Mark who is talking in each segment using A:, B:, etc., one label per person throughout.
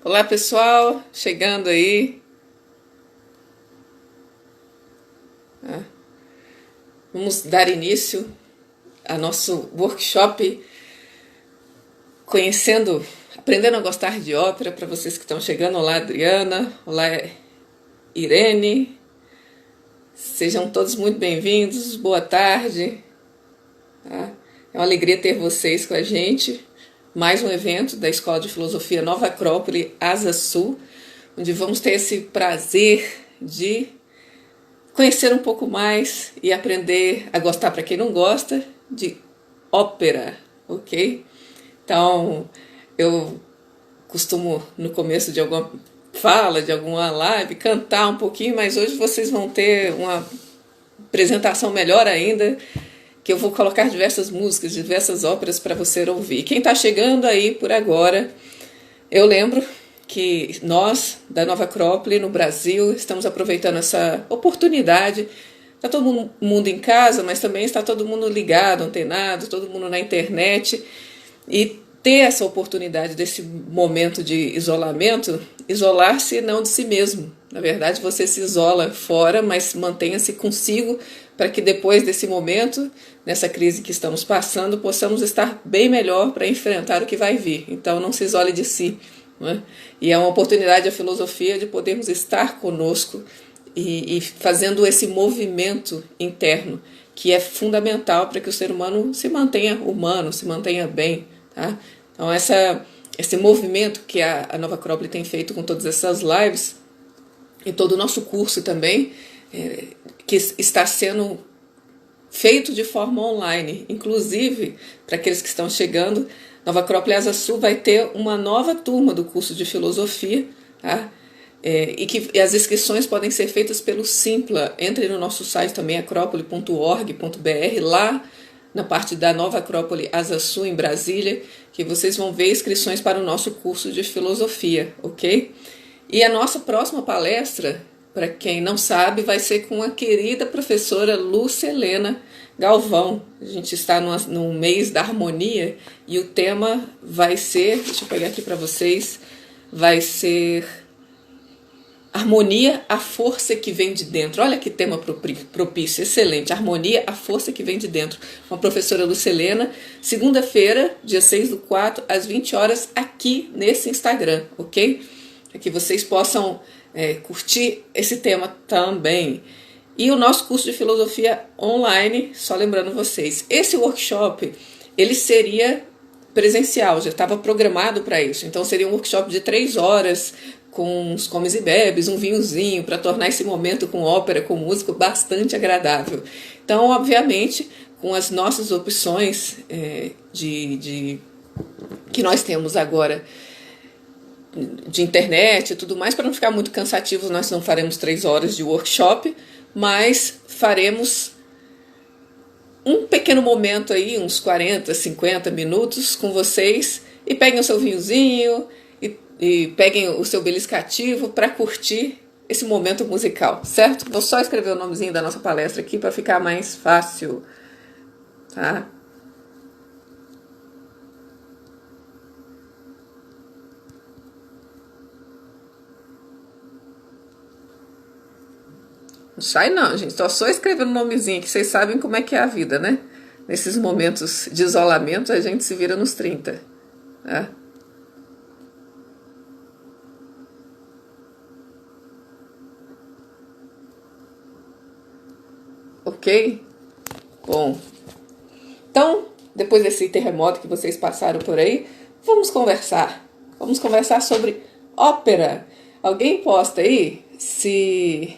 A: Olá pessoal, chegando aí. Vamos dar início a nosso workshop conhecendo, aprendendo a gostar de ópera para vocês que estão chegando. Olá Adriana, olá Irene, sejam todos muito bem-vindos, boa tarde. Tá? É uma alegria ter vocês com a gente. Mais um evento da Escola de Filosofia Nova Acrópole Asa Sul, onde vamos ter esse prazer de conhecer um pouco mais e aprender a gostar, para quem não gosta, de ópera, ok? Então, eu costumo, no começo de alguma fala, de alguma live, cantar um pouquinho, mas hoje vocês vão ter uma apresentação melhor ainda, que eu vou colocar diversas músicas, diversas óperas para você ouvir. Quem está chegando aí por agora, eu lembro que nós, da Nova Acrópole, no Brasil, estamos aproveitando essa oportunidade. Está todo mundo em casa, mas também está todo mundo ligado, antenado, todo mundo na internet. E ter essa oportunidade desse momento de isolamento, isolar-se não de si mesmo. Na verdade, você se isola fora, mas mantenha-se consigo para que depois desse momento, nessa crise que estamos passando, possamos estar bem melhor para enfrentar o que vai vir. Então, não se isole de si. Né? E é uma oportunidade a filosofia de podermos estar conosco e fazendo esse movimento interno, que é fundamental para que o ser humano se mantenha humano, se mantenha bem. Tá? Então, esse movimento que a Nova Acrópole tem feito com todas essas lives, e todo o nosso curso também, que está sendo feito de forma online. Inclusive, para aqueles que estão chegando, Nova Acrópole Asa Sul vai ter uma nova turma do curso de filosofia, tá? E as inscrições podem ser feitas pelo Simpla. Entre no nosso site também, acropole.org.br, lá na parte da Nova Acrópole Asa Sul, em Brasília, que vocês vão ver inscrições para o nosso curso de filosofia, ok? E a nossa próxima palestra, para quem não sabe, vai ser com a querida professora Lúcia Helena Galvão. A gente está no mês da harmonia e o tema vai ser, deixa eu pegar aqui para vocês, vai ser Harmonia, a força que vem de dentro. Olha que tema propício, excelente. Harmonia, a força que vem de dentro. Com a professora Lúcia Helena, segunda-feira, dia 6/4, às 20 horas, aqui nesse Instagram, ok? Para que vocês possam curtir esse tema também. E o nosso curso de filosofia online, só lembrando vocês, esse workshop, ele seria presencial, já estava programado para isso. Então seria um workshop de 3 horas, com uns comes e bebes, um vinhozinho, para tornar esse momento com ópera, com música, bastante agradável. Então, obviamente, com as nossas opções que nós temos agora, de internet e tudo mais, para não ficar muito cansativo, nós não faremos 3 horas de workshop, mas faremos um pequeno momento aí, uns 40, 50 minutos com vocês, e peguem o seu vinhozinho e peguem o seu beliscativo para curtir esse momento musical, certo? Vou só escrever o nomezinho da nossa palestra aqui para ficar mais fácil, tá? Não sai não, gente. Tô só escrevendo o nomezinho, que vocês sabem como é que é a vida, né? Nesses momentos de isolamento, a gente se vira nos 30. Tá? Ok? Bom. Então, depois desse terremoto que vocês passaram por aí, vamos conversar. Vamos conversar sobre ópera. Alguém posta aí se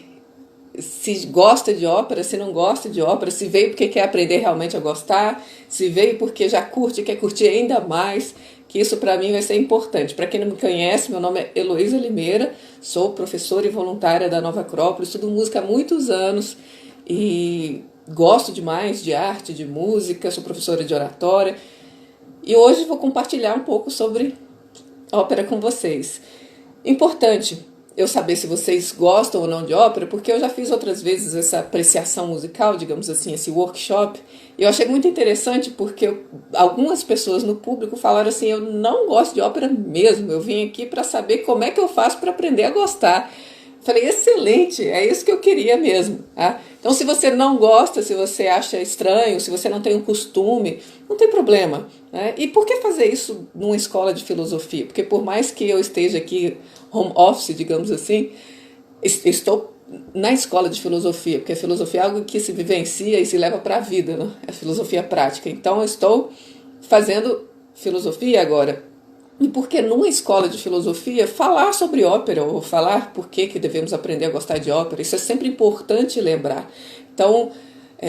A: gosta de ópera, se não gosta de ópera, se veio porque quer aprender realmente a gostar, se veio porque já curte e quer curtir ainda mais, que isso para mim vai ser importante. Para quem não me conhece, meu nome é Heloísa Limeira, sou professora e voluntária da Nova Acrópole, estudo música há muitos anos e gosto demais de arte, de música, sou professora de oratória e hoje vou compartilhar um pouco sobre ópera com vocês. Importante, eu saber se vocês gostam ou não de ópera, porque eu já fiz outras vezes essa apreciação musical, digamos assim, esse workshop, e eu achei muito interessante porque algumas pessoas no público falaram assim, eu não gosto de ópera mesmo, eu vim aqui para saber como é que eu faço para aprender a gostar. Falei, excelente, é isso que eu queria mesmo. Tá? Então, se você não gosta, se você acha estranho, se você não tem um costume, não tem problema. Né? E por que fazer isso numa escola de filosofia? Porque por mais que eu esteja aqui home office, digamos assim, estou na escola de filosofia, porque a filosofia é algo que se vivencia e se leva para a vida, né? É filosofia prática. Então, eu estou fazendo filosofia agora. E por que numa escola de filosofia falar sobre ópera ou falar por que devemos aprender a gostar de ópera? Isso é sempre importante lembrar. Então,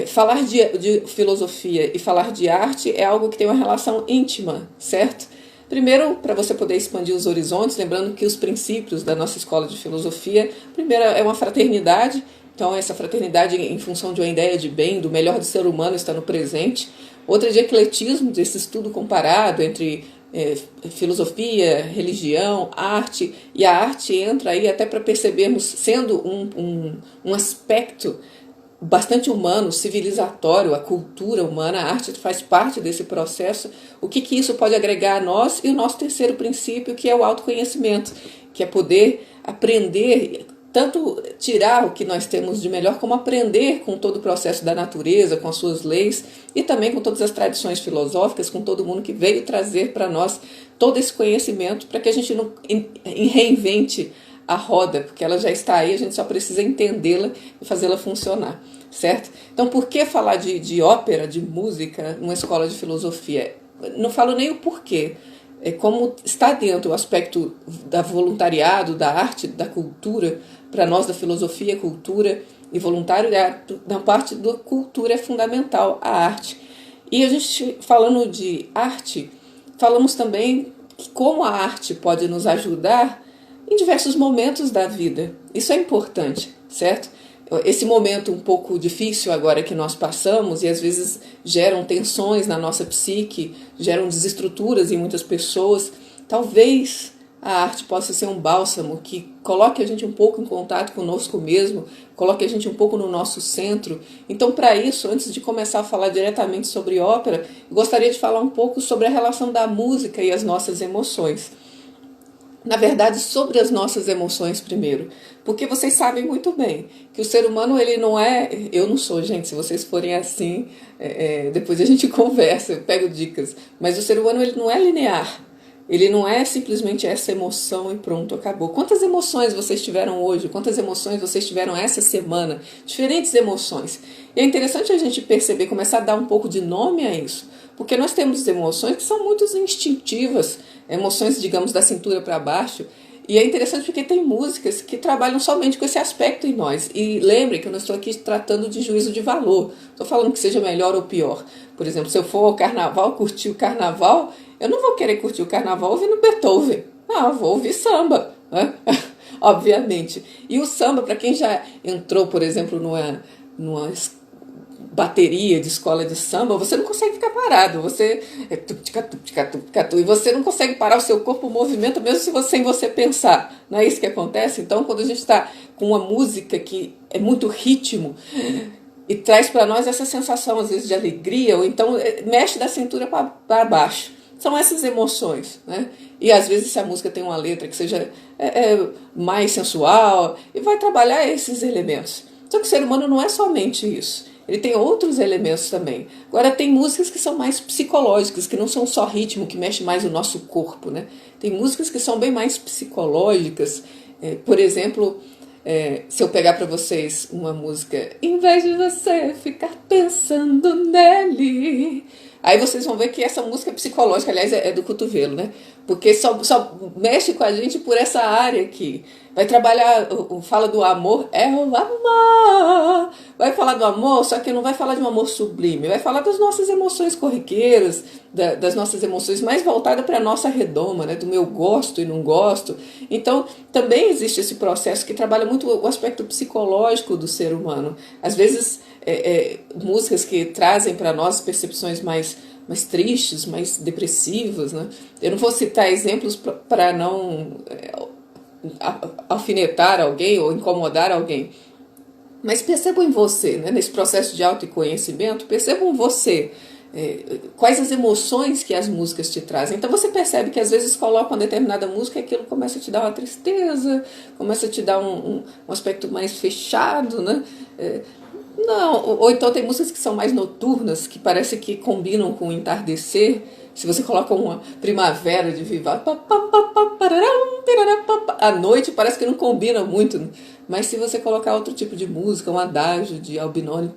A: falar de filosofia e falar de arte é algo que tem uma relação íntima, certo? Primeiro, para você poder expandir os horizontes, lembrando que os princípios da nossa escola de filosofia, primeiro é uma fraternidade, então essa fraternidade em função de uma ideia de bem, do melhor do ser humano está no presente. Outra é de ecletismo, desse estudo comparado entre filosofia, religião, arte, e a arte entra aí até para percebermos, sendo um aspecto bastante humano, civilizatório, a cultura humana, a arte faz parte desse processo, o que isso pode agregar a nós, e o nosso terceiro princípio, que é o autoconhecimento, que é poder aprender, tanto tirar o que nós temos de melhor, como aprender com todo o processo da natureza, com as suas leis, e também com todas as tradições filosóficas, com todo mundo que veio trazer para nós todo esse conhecimento, para que a gente não reinvente a roda, porque ela já está aí, a gente só precisa entendê-la e fazê-la funcionar, certo? Então, por que falar de ópera, de música, numa escola de filosofia? Não falo nem o porquê, é como está dentro o aspecto da voluntariado, da arte, da cultura, para nós da filosofia, cultura e voluntariado, na parte da cultura é fundamental a arte. E a gente, falando de arte, falamos também que como a arte pode nos ajudar em diversos momentos da vida. Isso é importante, certo? Esse momento um pouco difícil agora que nós passamos e às vezes geram tensões na nossa psique, geram desestruturas em muitas pessoas. Talvez a arte possa ser um bálsamo que coloque a gente um pouco em contato conosco mesmo, coloque a gente um pouco no nosso centro. Então, para isso, antes de começar a falar diretamente sobre ópera, eu gostaria de falar um pouco sobre a relação da música e as nossas emoções. Na verdade, sobre as nossas emoções primeiro, porque vocês sabem muito bem que o ser humano, ele não é, eu não sou, gente, se vocês forem assim, depois a gente conversa, eu pego dicas, mas o ser humano, ele não é linear, ele não é simplesmente essa emoção e pronto, acabou. Quantas emoções vocês tiveram hoje? Quantas emoções vocês tiveram essa semana? Diferentes emoções. E é interessante a gente perceber, começar a dar um pouco de nome a isso, porque nós temos emoções que são muito instintivas, emoções, digamos, da cintura para baixo, e é interessante porque tem músicas que trabalham somente com esse aspecto em nós. E lembre que eu não estou aqui tratando de juízo de valor, estou falando que seja melhor ou pior. Por exemplo, se eu for ao carnaval, curtir o carnaval, eu não vou querer curtir o carnaval ouvindo Beethoven, não, eu vou ouvir samba, né? Obviamente. E o samba, para quem já entrou, por exemplo, numa bateria de escola de samba, você não consegue ficar parado, você e você não consegue parar o seu corpo, o movimento, mesmo se você, sem você pensar. Não é isso que acontece? Então, quando a gente está com uma música que é muito ritmo e traz para nós essa sensação, às vezes, de alegria, ou então mexe da cintura para baixo. São essas emoções, né? E às vezes se a música tem uma letra que seja mais sensual, e vai trabalhar esses elementos. Só que o ser humano não é somente isso. Ele tem outros elementos também. Agora, tem músicas que são mais psicológicas, que não são só ritmo, que mexe mais o nosso corpo, né? Tem músicas que são bem mais psicológicas. Por exemplo, se eu pegar para vocês uma música, em vez de você ficar pensando nele, aí vocês vão ver que essa música é psicológica, aliás, é do cotovelo, né? Porque só mexe com a gente por essa área aqui. Vai trabalhar, fala do amor, é o amor. Vai falar do amor, só que não vai falar de um amor sublime. Vai falar das nossas emoções corriqueiras, das nossas emoções mais voltadas para a nossa redoma, né? Do meu gosto e não gosto. Então, também existe esse processo que trabalha muito o aspecto psicológico do ser humano. Às vezes, músicas que trazem para nós percepções mais tristes, mais depressivas, né? Eu não vou citar exemplos para não alfinetar alguém ou incomodar alguém. Mas percebam em você, né, nesse processo de autoconhecimento, percebam você, quais as emoções que as músicas te trazem. Então você percebe que às vezes colocam uma determinada música e aquilo começa a te dar uma tristeza, começa a te dar um aspecto mais fechado, né? Não, ou então tem músicas que são mais noturnas, que parece que combinam com o entardecer. Se você coloca uma primavera de Vivaldi, à noite parece que não combina muito. Mas se você colocar outro tipo de música, um adágio de Albinoni,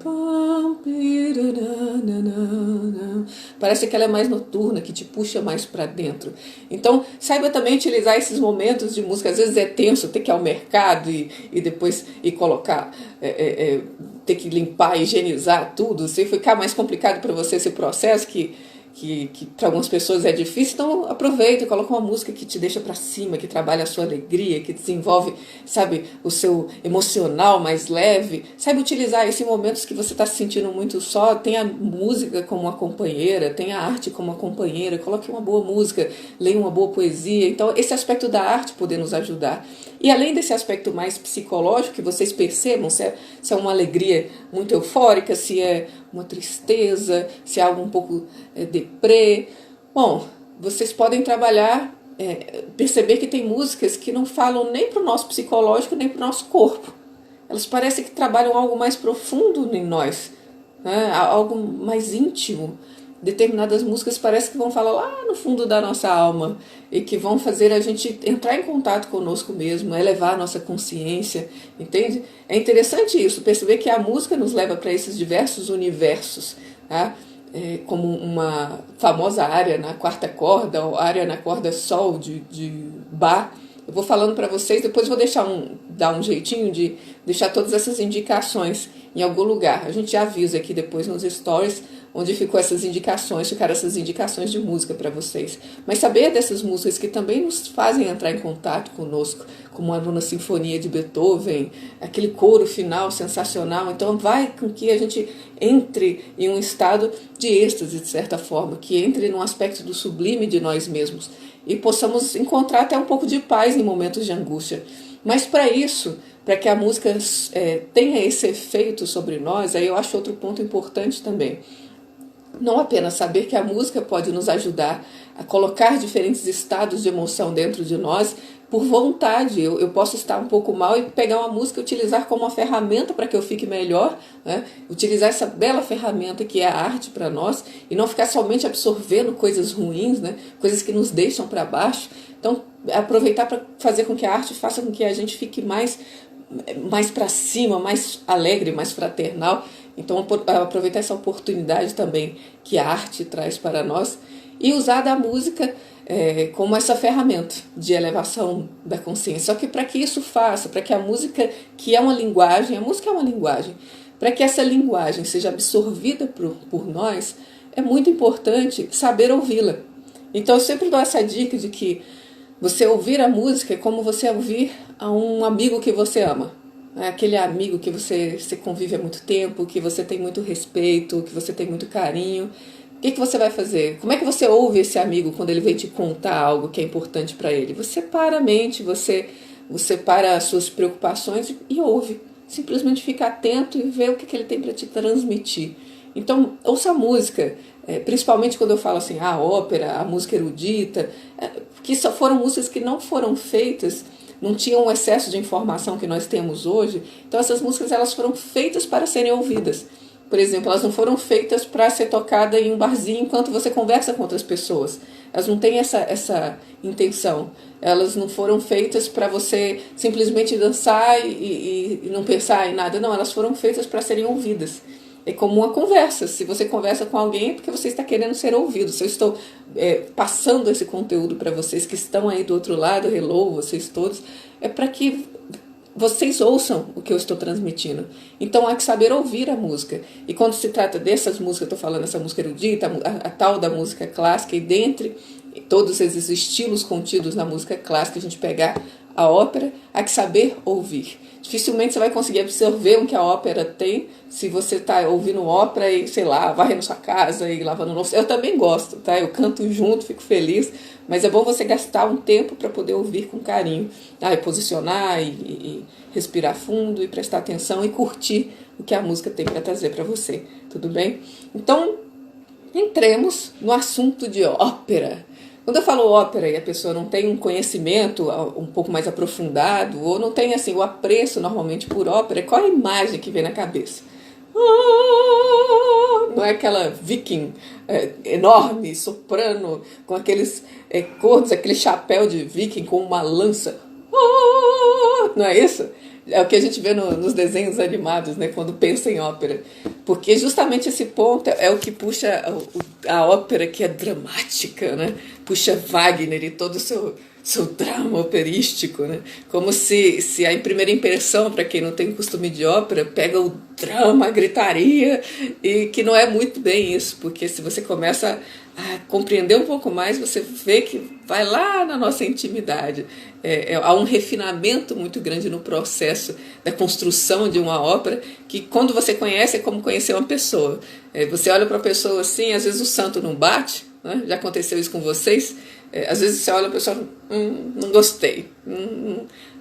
A: parece que ela é mais noturna, que te puxa mais para dentro. Então, saiba também utilizar esses momentos de música. Às vezes é tenso ter que ir ao mercado e depois colocar, ter que limpar, higienizar tudo. Se ficar mais complicado para você esse processo, que para algumas pessoas é difícil, então aproveita e coloca uma música que te deixa para cima, que trabalha a sua alegria, que desenvolve, sabe, o seu emocional mais leve. Sabe utilizar esses momentos que você está se sentindo muito só. Tem a música como uma companheira, tem a arte como uma companheira. Coloque uma boa música, leia uma boa poesia. Então esse aspecto da arte poder nos ajudar. E além desse aspecto mais psicológico, que vocês percebam se é uma alegria muito eufórica, se é uma tristeza, se é algo um pouco deprê. Bom, vocês podem trabalhar, perceber que tem músicas que não falam nem para o nosso psicológico, nem para o nosso corpo. Elas parecem que trabalham algo mais profundo em nós, né? Algo mais íntimo. Determinadas músicas parece que vão falar lá no fundo da nossa alma e que vão fazer a gente entrar em contato conosco mesmo, elevar a nossa consciência, entende? É interessante isso, perceber que a música nos leva para esses diversos universos, tá? Como uma famosa área na quarta corda, ou área na corda sol de Bach. Eu vou falando para vocês, depois vou dar um jeitinho de deixar todas essas indicações em algum lugar. A gente avisa aqui depois nos stories onde ficaram essas indicações de música para vocês. Mas saber dessas músicas que também nos fazem entrar em contato conosco, como a Nona Sinfonia de Beethoven, aquele coro final sensacional, então vai com que a gente entre em um estado de êxtase, de certa forma, que entre num aspecto do sublime de nós mesmos e possamos encontrar até um pouco de paz em momentos de angústia. Mas para isso, para que a música tenha esse efeito sobre nós, aí eu acho outro ponto importante também. Não apenas saber que a música pode nos ajudar a colocar diferentes estados de emoção dentro de nós por vontade. Eu posso estar um pouco mal e pegar uma música e utilizar como uma ferramenta para que eu fique melhor, né? Utilizar essa bela ferramenta que é a arte para nós e não ficar somente absorvendo coisas ruins, né? Coisas que nos deixam para baixo. Então, aproveitar para fazer com que a arte faça com que a gente fique mais para cima, mais alegre, mais fraternal. Então, aproveitar essa oportunidade também que a arte traz para nós e usar da música como essa ferramenta de elevação da consciência. Só que para que isso faça, para que a música, que é uma linguagem, a música é uma linguagem, para que essa linguagem seja absorvida por nós, é muito importante saber ouvi-la. Então, eu sempre dou essa dica de que você ouvir a música é como você ouvir a um amigo que você ama. Aquele amigo que você convive há muito tempo, que você tem muito respeito, que você tem muito carinho. O que você vai fazer? Como é que você ouve esse amigo quando ele vem te contar algo que é importante para ele? Você para a mente, você para as suas preocupações e ouve. Simplesmente fica atento e vê o que ele tem para te transmitir. Então, ouça a música, principalmente quando eu falo assim, a ópera, a música erudita, que só foram músicas que não foram feitas, não tinham o excesso de informação que nós temos hoje. Então essas músicas elas foram feitas para serem ouvidas. Por exemplo, elas não foram feitas para ser tocada em um barzinho enquanto você conversa com outras pessoas. Elas não têm essa intenção. Elas não foram feitas para você simplesmente dançar e não pensar em nada. Não, elas foram feitas para serem ouvidas. É como uma conversa. Se você conversa com alguém é porque você está querendo ser ouvido. Se eu estou passando esse conteúdo para vocês que estão aí do outro lado, hello, vocês todos, é para que vocês ouçam o que eu estou transmitindo. Então há que saber ouvir a música. E quando se trata dessas músicas, eu estou falando essa música erudita, a tal da música clássica, e dentre todos esses estilos contidos na música clássica, a gente pegar a ópera, há que saber ouvir. Dificilmente você vai conseguir absorver o que a ópera tem se você está ouvindo ópera e, sei lá, varrendo sua casa e lavando louça. Eu também gosto, tá? Eu canto junto, fico feliz, mas é bom você gastar um tempo para poder ouvir com carinho, tá? E posicionar e respirar fundo e prestar atenção e curtir o que a música tem para trazer para você, tudo bem? Então, entremos no assunto de ópera. Quando eu falo ópera e a pessoa não tem um conhecimento um pouco mais aprofundado, ou não tem assim o apreço normalmente por ópera, qual a imagem que vem na cabeça? Não é aquela viking enorme, soprano, com aqueles cornos, aquele chapéu de viking com uma lança. Não é isso? É o que a gente vê nos desenhos animados, né, quando pensa em ópera. Porque justamente esse ponto é o que puxa a ópera, que é dramática, né? Puxa Wagner e todo o seu drama operístico, né? Como se a primeira impressão, para quem não tem costume de ópera, pega o drama, a gritaria, e que não é muito bem isso, porque se você começa a compreender um pouco mais, você vê que vai lá na nossa intimidade. Há um refinamento muito grande no processo da construção de uma ópera, que quando você conhece é como conhecer uma pessoa. Você olha para a pessoa assim, às vezes o santo não bate, né? Já aconteceu isso com vocês? Às vezes você olha para a pessoa, não gostei,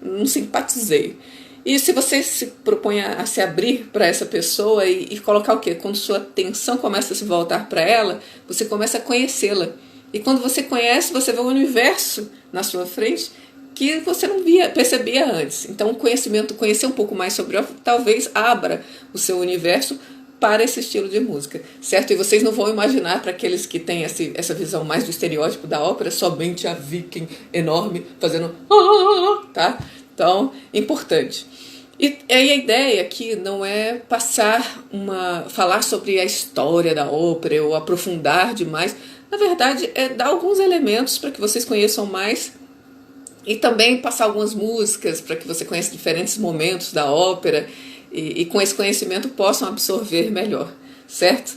A: não simpatizei. E se você se propõe a se abrir para essa pessoa e colocar o quê? Quando sua atenção começa a se voltar para ela, você começa a conhecê-la. E quando você conhece, você vê um universo na sua frente que você não percebia antes. Então, conhecer um pouco mais sobre ópera, talvez abra o seu universo para esse estilo de música, certo? E vocês não vão imaginar, para aqueles que têm essa visão mais do estereótipo da ópera, somente a viking enorme fazendo tá? Então, importante. E aí a ideia aqui não é falar sobre a história da ópera ou aprofundar demais. Na verdade, é dar alguns elementos para que vocês conheçam mais e também passar algumas músicas para que você conheça diferentes momentos da ópera e com esse conhecimento possam absorver melhor, certo?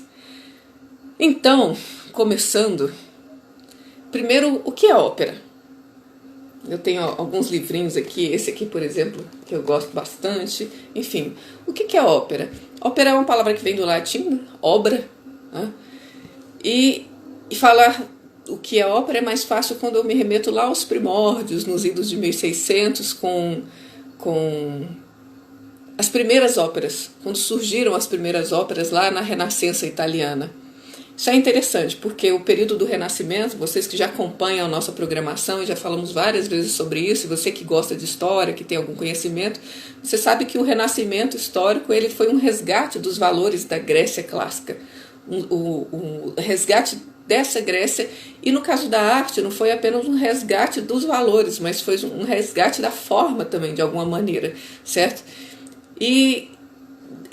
A: Então, começando, primeiro, o que é ópera? Eu tenho alguns livrinhos aqui, esse aqui, por exemplo, que eu gosto bastante. Enfim, o que é ópera? Ópera é uma palavra que vem do latim, obra, né? E falar o que é ópera é mais fácil quando eu me remeto lá aos primórdios, nos idos de 1600, com as primeiras óperas, quando surgiram as primeiras óperas lá na Renascença italiana. Isso é interessante, porque o período do Renascimento, vocês que já acompanham a nossa programação, e já falamos várias vezes sobre isso, e você que gosta de história, que tem algum conhecimento, você sabe que o Renascimento histórico ele foi um resgate dos valores da Grécia clássica, um resgate dessa Grécia, e no caso da arte não foi apenas um resgate dos valores, mas foi um resgate da forma também, de alguma maneira, certo? E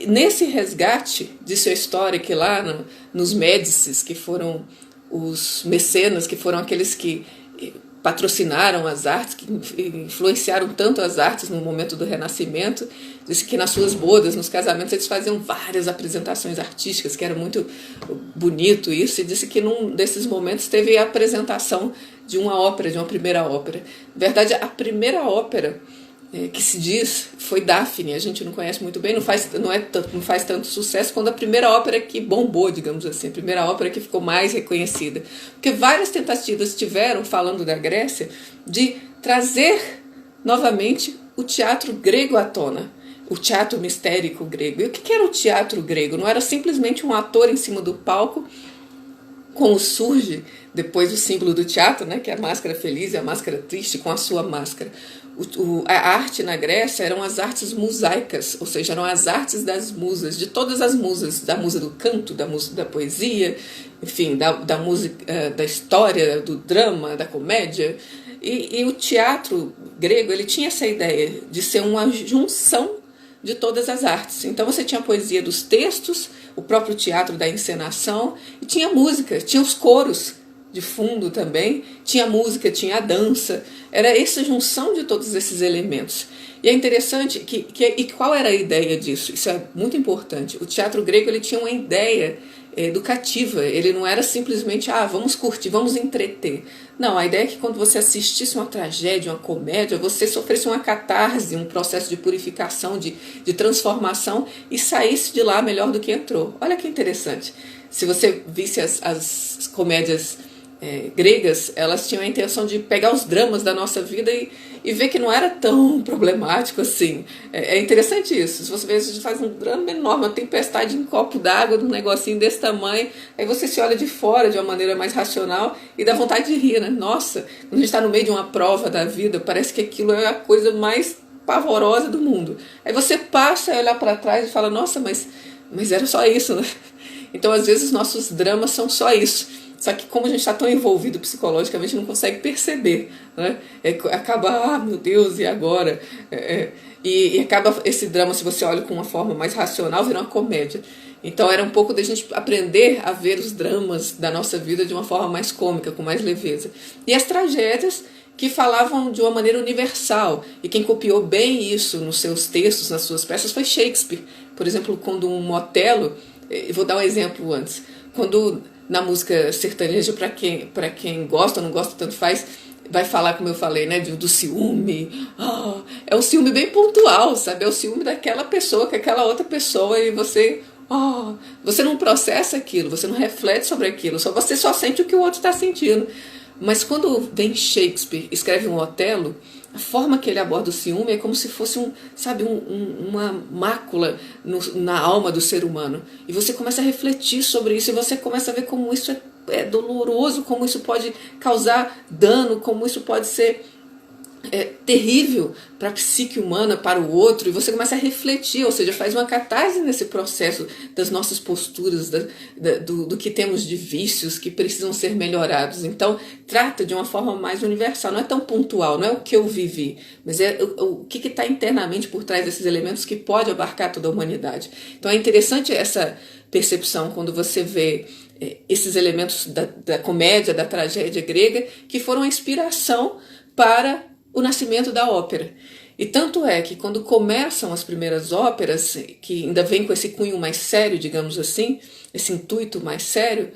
A: nesse resgate de sua história, que lá nos Médicis, que foram os mecenas, que foram aqueles que patrocinaram as artes, que influenciaram tanto as artes no momento do Renascimento, disse que nas suas bodas, nos casamentos, eles faziam várias apresentações artísticas, que era muito bonito isso, e disse que num desses momentos teve a apresentação de uma ópera, de uma primeira ópera. Na verdade, a primeira ópera que se diz foi Daphne, a gente não conhece muito bem, não faz tanto sucesso quanto a primeira ópera que bombou, digamos assim, a primeira ópera que ficou mais reconhecida. Porque várias tentativas tiveram, falando da Grécia, de trazer novamente o teatro grego à tona, o teatro mistérico grego. E o que era o teatro grego? Não era simplesmente um ator em cima do palco, como surge depois o símbolo do teatro, né, que é a máscara feliz e a máscara triste com a sua máscara. A arte na Grécia eram as artes musaicas, ou seja, eram as artes das musas, de todas as musas, da musa do canto, da musa da poesia, enfim, da música, da história, do drama, da comédia. E o teatro grego ele tinha essa ideia de ser uma junção de todas as artes. Então você tinha a poesia dos textos, o próprio teatro da encenação, e tinha música, tinha os coros de fundo também, tinha música, tinha a dança, era essa junção de todos esses elementos. E é interessante e qual era a ideia disso? Isso é muito importante. O teatro grego ele tinha uma ideia educativa. Ele não era simplesmente, vamos curtir, vamos entreter. Não, a ideia é que quando você assistisse uma tragédia, uma comédia, você sofresse uma catarse, um processo de purificação, de transformação e saísse de lá melhor do que entrou. Olha que interessante. Se você visse as comédias gregas, elas tinham a intenção de pegar os dramas da nossa vida e ver que não era tão problemático assim. É interessante isso. Se você vê, você faz um drama enorme, uma tempestade em copo d'água, um negocinho desse tamanho, aí você se olha de fora de uma maneira mais racional e dá vontade de rir, né? Nossa, quando a gente está no meio de uma prova da vida, parece que aquilo é a coisa mais pavorosa do mundo. Aí você passa a olhar para trás e fala, nossa, mas era só isso, né? Então, às vezes, nossos dramas são só isso. Só que como a gente está tão envolvido psicologicamente, não consegue perceber, né? Acaba, meu Deus, e agora? E acaba esse drama, se você olha com uma forma mais racional, vira uma comédia. Então era um pouco da gente aprender a ver os dramas da nossa vida de uma forma mais cômica, com mais leveza. E as tragédias que falavam de uma maneira universal. E quem copiou bem isso nos seus textos, nas suas peças, foi Shakespeare. Por exemplo, quando um Otelo, vou dar um exemplo antes, quando na música sertaneja, para quem gosta ou não gosta, tanto faz, vai falar, como eu falei, né, do ciúme. É um ciúme bem pontual, sabe? É o ciúme daquela pessoa com aquela outra pessoa e você não processa aquilo, você não reflete sobre aquilo, você só sente o que o outro está sentindo. Mas quando vem Shakespeare, escreve um Otelo, a forma que ele aborda o ciúme é como se fosse uma mácula na alma do ser humano. E você começa a refletir sobre isso e você começa a ver como isso é doloroso, como isso pode causar dano, como isso pode ser terrível para a psique humana, para o outro, e você começa a refletir, ou seja, faz uma catarse nesse processo das nossas posturas, do que temos de vícios que precisam ser melhorados. Então, trata de uma forma mais universal, não é tão pontual, não é o que eu vivi, mas é o que está internamente por trás desses elementos que pode abarcar toda a humanidade. Então, é interessante essa percepção quando você vê esses elementos da comédia, da tragédia grega, que foram a inspiração para o nascimento da ópera. E tanto é que quando começam as primeiras óperas, que ainda vem com esse cunho mais sério, digamos assim, esse intuito mais sério,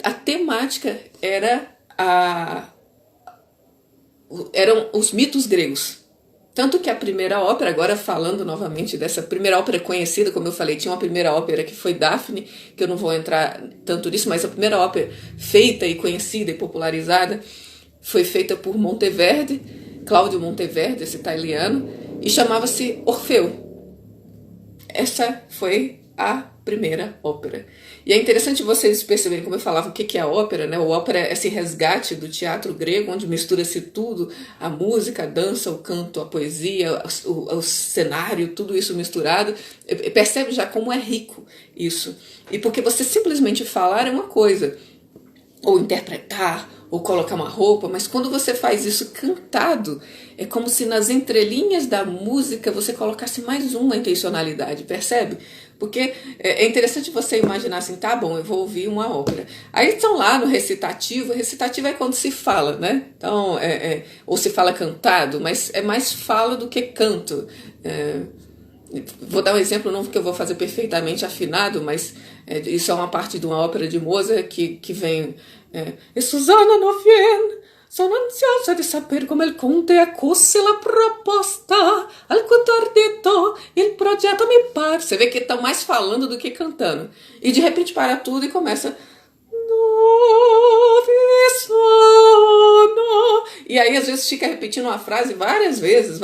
A: a temática eram os mitos gregos. Tanto que a primeira ópera, agora falando novamente dessa primeira ópera conhecida, como eu falei, tinha uma primeira ópera que foi Daphne, que eu não vou entrar tanto nisso, mas a primeira ópera feita e conhecida e popularizada foi feita por Monteverdi, Cláudio Monteverdi, esse italiano, e chamava-se Orfeu. Essa foi a primeira ópera. E é interessante vocês perceberem, como eu falava, o que é a ópera, né? A ópera é esse resgate do teatro grego, onde mistura-se tudo, a música, a dança, o canto, a poesia, o cenário, tudo isso misturado. Percebe já como é rico isso. E porque você simplesmente falar é uma coisa, ou interpretar, ou colocar uma roupa, mas quando você faz isso cantado, é como se nas entrelinhas da música você colocasse mais uma intencionalidade, percebe? Porque é interessante você imaginar assim, tá bom, eu vou ouvir uma ópera. Aí estão lá no recitativo é quando se fala, né? Então, ou se fala cantado, mas é mais fala do que canto. Vou dar um exemplo, não que eu vou fazer perfeitamente afinado, mas isso é uma parte de uma ópera de Mozart que vem... E Susana non viene, sono ansiosa di saper come il conte accusse la proposta, al tardito il progetto mi pare. Você vê que está mais falando do que cantando. E de repente para tudo e começa... E aí às vezes fica repetindo uma frase várias vezes.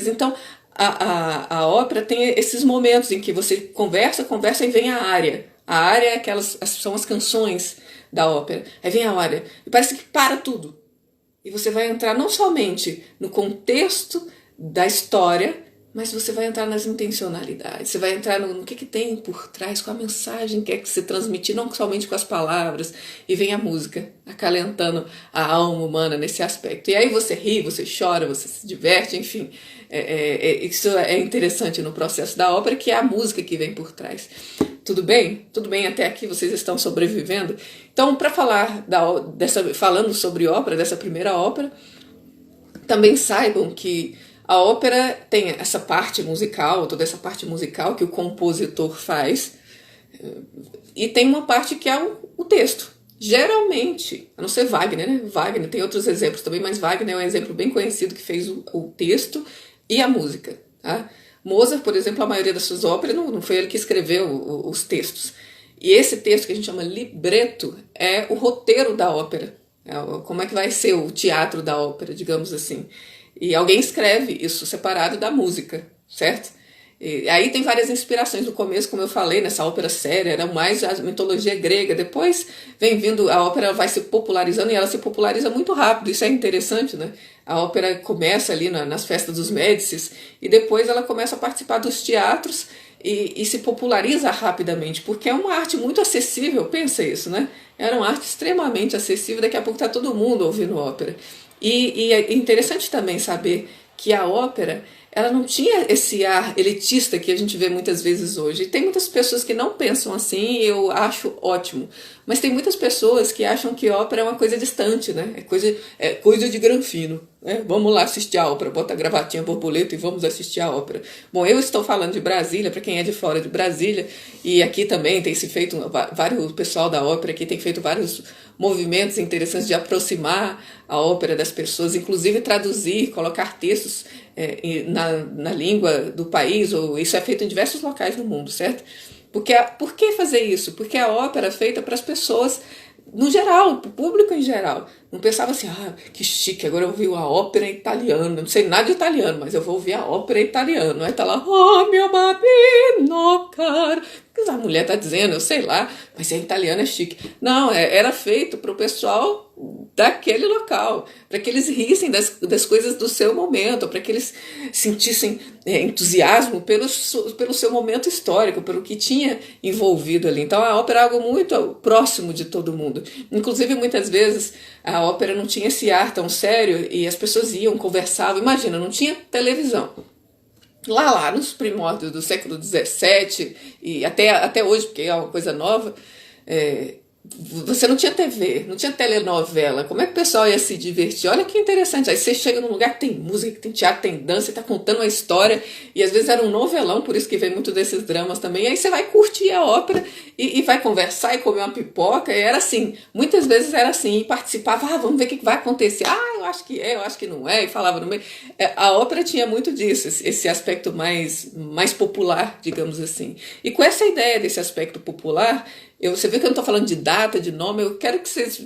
A: Então a ópera tem esses momentos em que você conversa e vem a área. A área são as canções da ópera. Aí vem a área e parece que para tudo. E você vai entrar não somente no contexto da história, mas você vai entrar nas intencionalidades. Você vai entrar no que tem por trás, com a mensagem que quer que se transmitir, não somente com as palavras. E vem a música, acalentando a alma humana nesse aspecto. E aí você ri, você chora, você se diverte, enfim. Isso é interessante no processo da ópera, que é a música que vem por trás. Tudo bem? Tudo bem até aqui? Vocês estão sobrevivendo? Então, para falar falando sobre ópera, dessa primeira ópera, também saibam que a ópera tem essa parte musical, toda essa parte musical que o compositor faz, E tem uma parte que é o texto. Geralmente, a não ser Wagner, né? Wagner tem outros exemplos também, mas Wagner é um exemplo bem conhecido que fez o texto e a música. Tá? Mozart, por exemplo, a maioria das suas óperas não foi ele que escreveu os textos. E esse texto que a gente chama libreto é o roteiro da ópera. Como é que vai ser o teatro da ópera, digamos assim. E alguém escreve isso separado da música, certo? E aí tem várias inspirações. No começo, como eu falei, nessa ópera séria, era mais a mitologia grega. Depois vem vindo, a ópera vai se popularizando e ela se populariza muito rápido. Isso é interessante, né? A ópera começa ali nas festas dos Médicis e depois ela começa a participar dos teatros e se populariza rapidamente, porque é uma arte muito acessível, pensa isso, né? Era uma arte extremamente acessível, daqui a pouco está todo mundo ouvindo ópera. E é interessante também saber que a ópera ela não tinha esse ar elitista que a gente vê muitas vezes hoje. E tem muitas pessoas que não pensam assim e eu acho ótimo. Mas tem muitas pessoas que acham que ópera é uma coisa distante, né? É coisa de granfino. Né? Vamos lá assistir a ópera, bota a gravatinha borboleta e vamos assistir a ópera. Bom, eu estou falando de Brasília, para quem é de fora de Brasília, e aqui também tem se feito, o pessoal da ópera aqui tem feito vários movimentos interessantes de aproximar a ópera das pessoas, inclusive traduzir, colocar textos na língua do país, ou isso é feito em diversos locais do mundo, certo? Por que fazer isso? Porque a ópera é feita para as pessoas no geral, para o público em geral. Não pensava assim, que chique, agora eu ouvi uma ópera em italiano, não sei nada de italiano, mas eu vou ouvir a ópera em italiano. Aí tá lá, oh meu babino caro. O que a mulher tá dizendo, eu sei lá, mas em italiano é chique. Não, era feito para o pessoal daquele local, para que eles rissem das coisas do seu momento, para que eles sentissem entusiasmo pelo seu momento histórico, pelo que tinha envolvido ali. Então a ópera é algo muito próximo de todo mundo. Inclusive, muitas vezes, a ópera não tinha esse ar tão sério e as pessoas iam, conversavam. Imagina, não tinha televisão. Lá nos primórdios do século XVII e até hoje, porque é uma coisa nova, você não tinha TV, não tinha telenovela. Como é que o pessoal ia se divertir? Olha que interessante. Aí você chega num lugar que tem música, que tem teatro, tem dança, e tá contando uma história. E às vezes era um novelão, por isso que vem muito desses dramas também. E aí você vai curtir a ópera e vai conversar e comer uma pipoca. E era assim, muitas vezes era assim. E participava, vamos ver o que vai acontecer. Eu acho que é, eu acho que não é. E falava no meio. A ópera tinha muito disso, esse aspecto mais popular, digamos assim. E com essa ideia desse aspecto popular, você vê que eu não estou falando de data, de nome, eu quero que vocês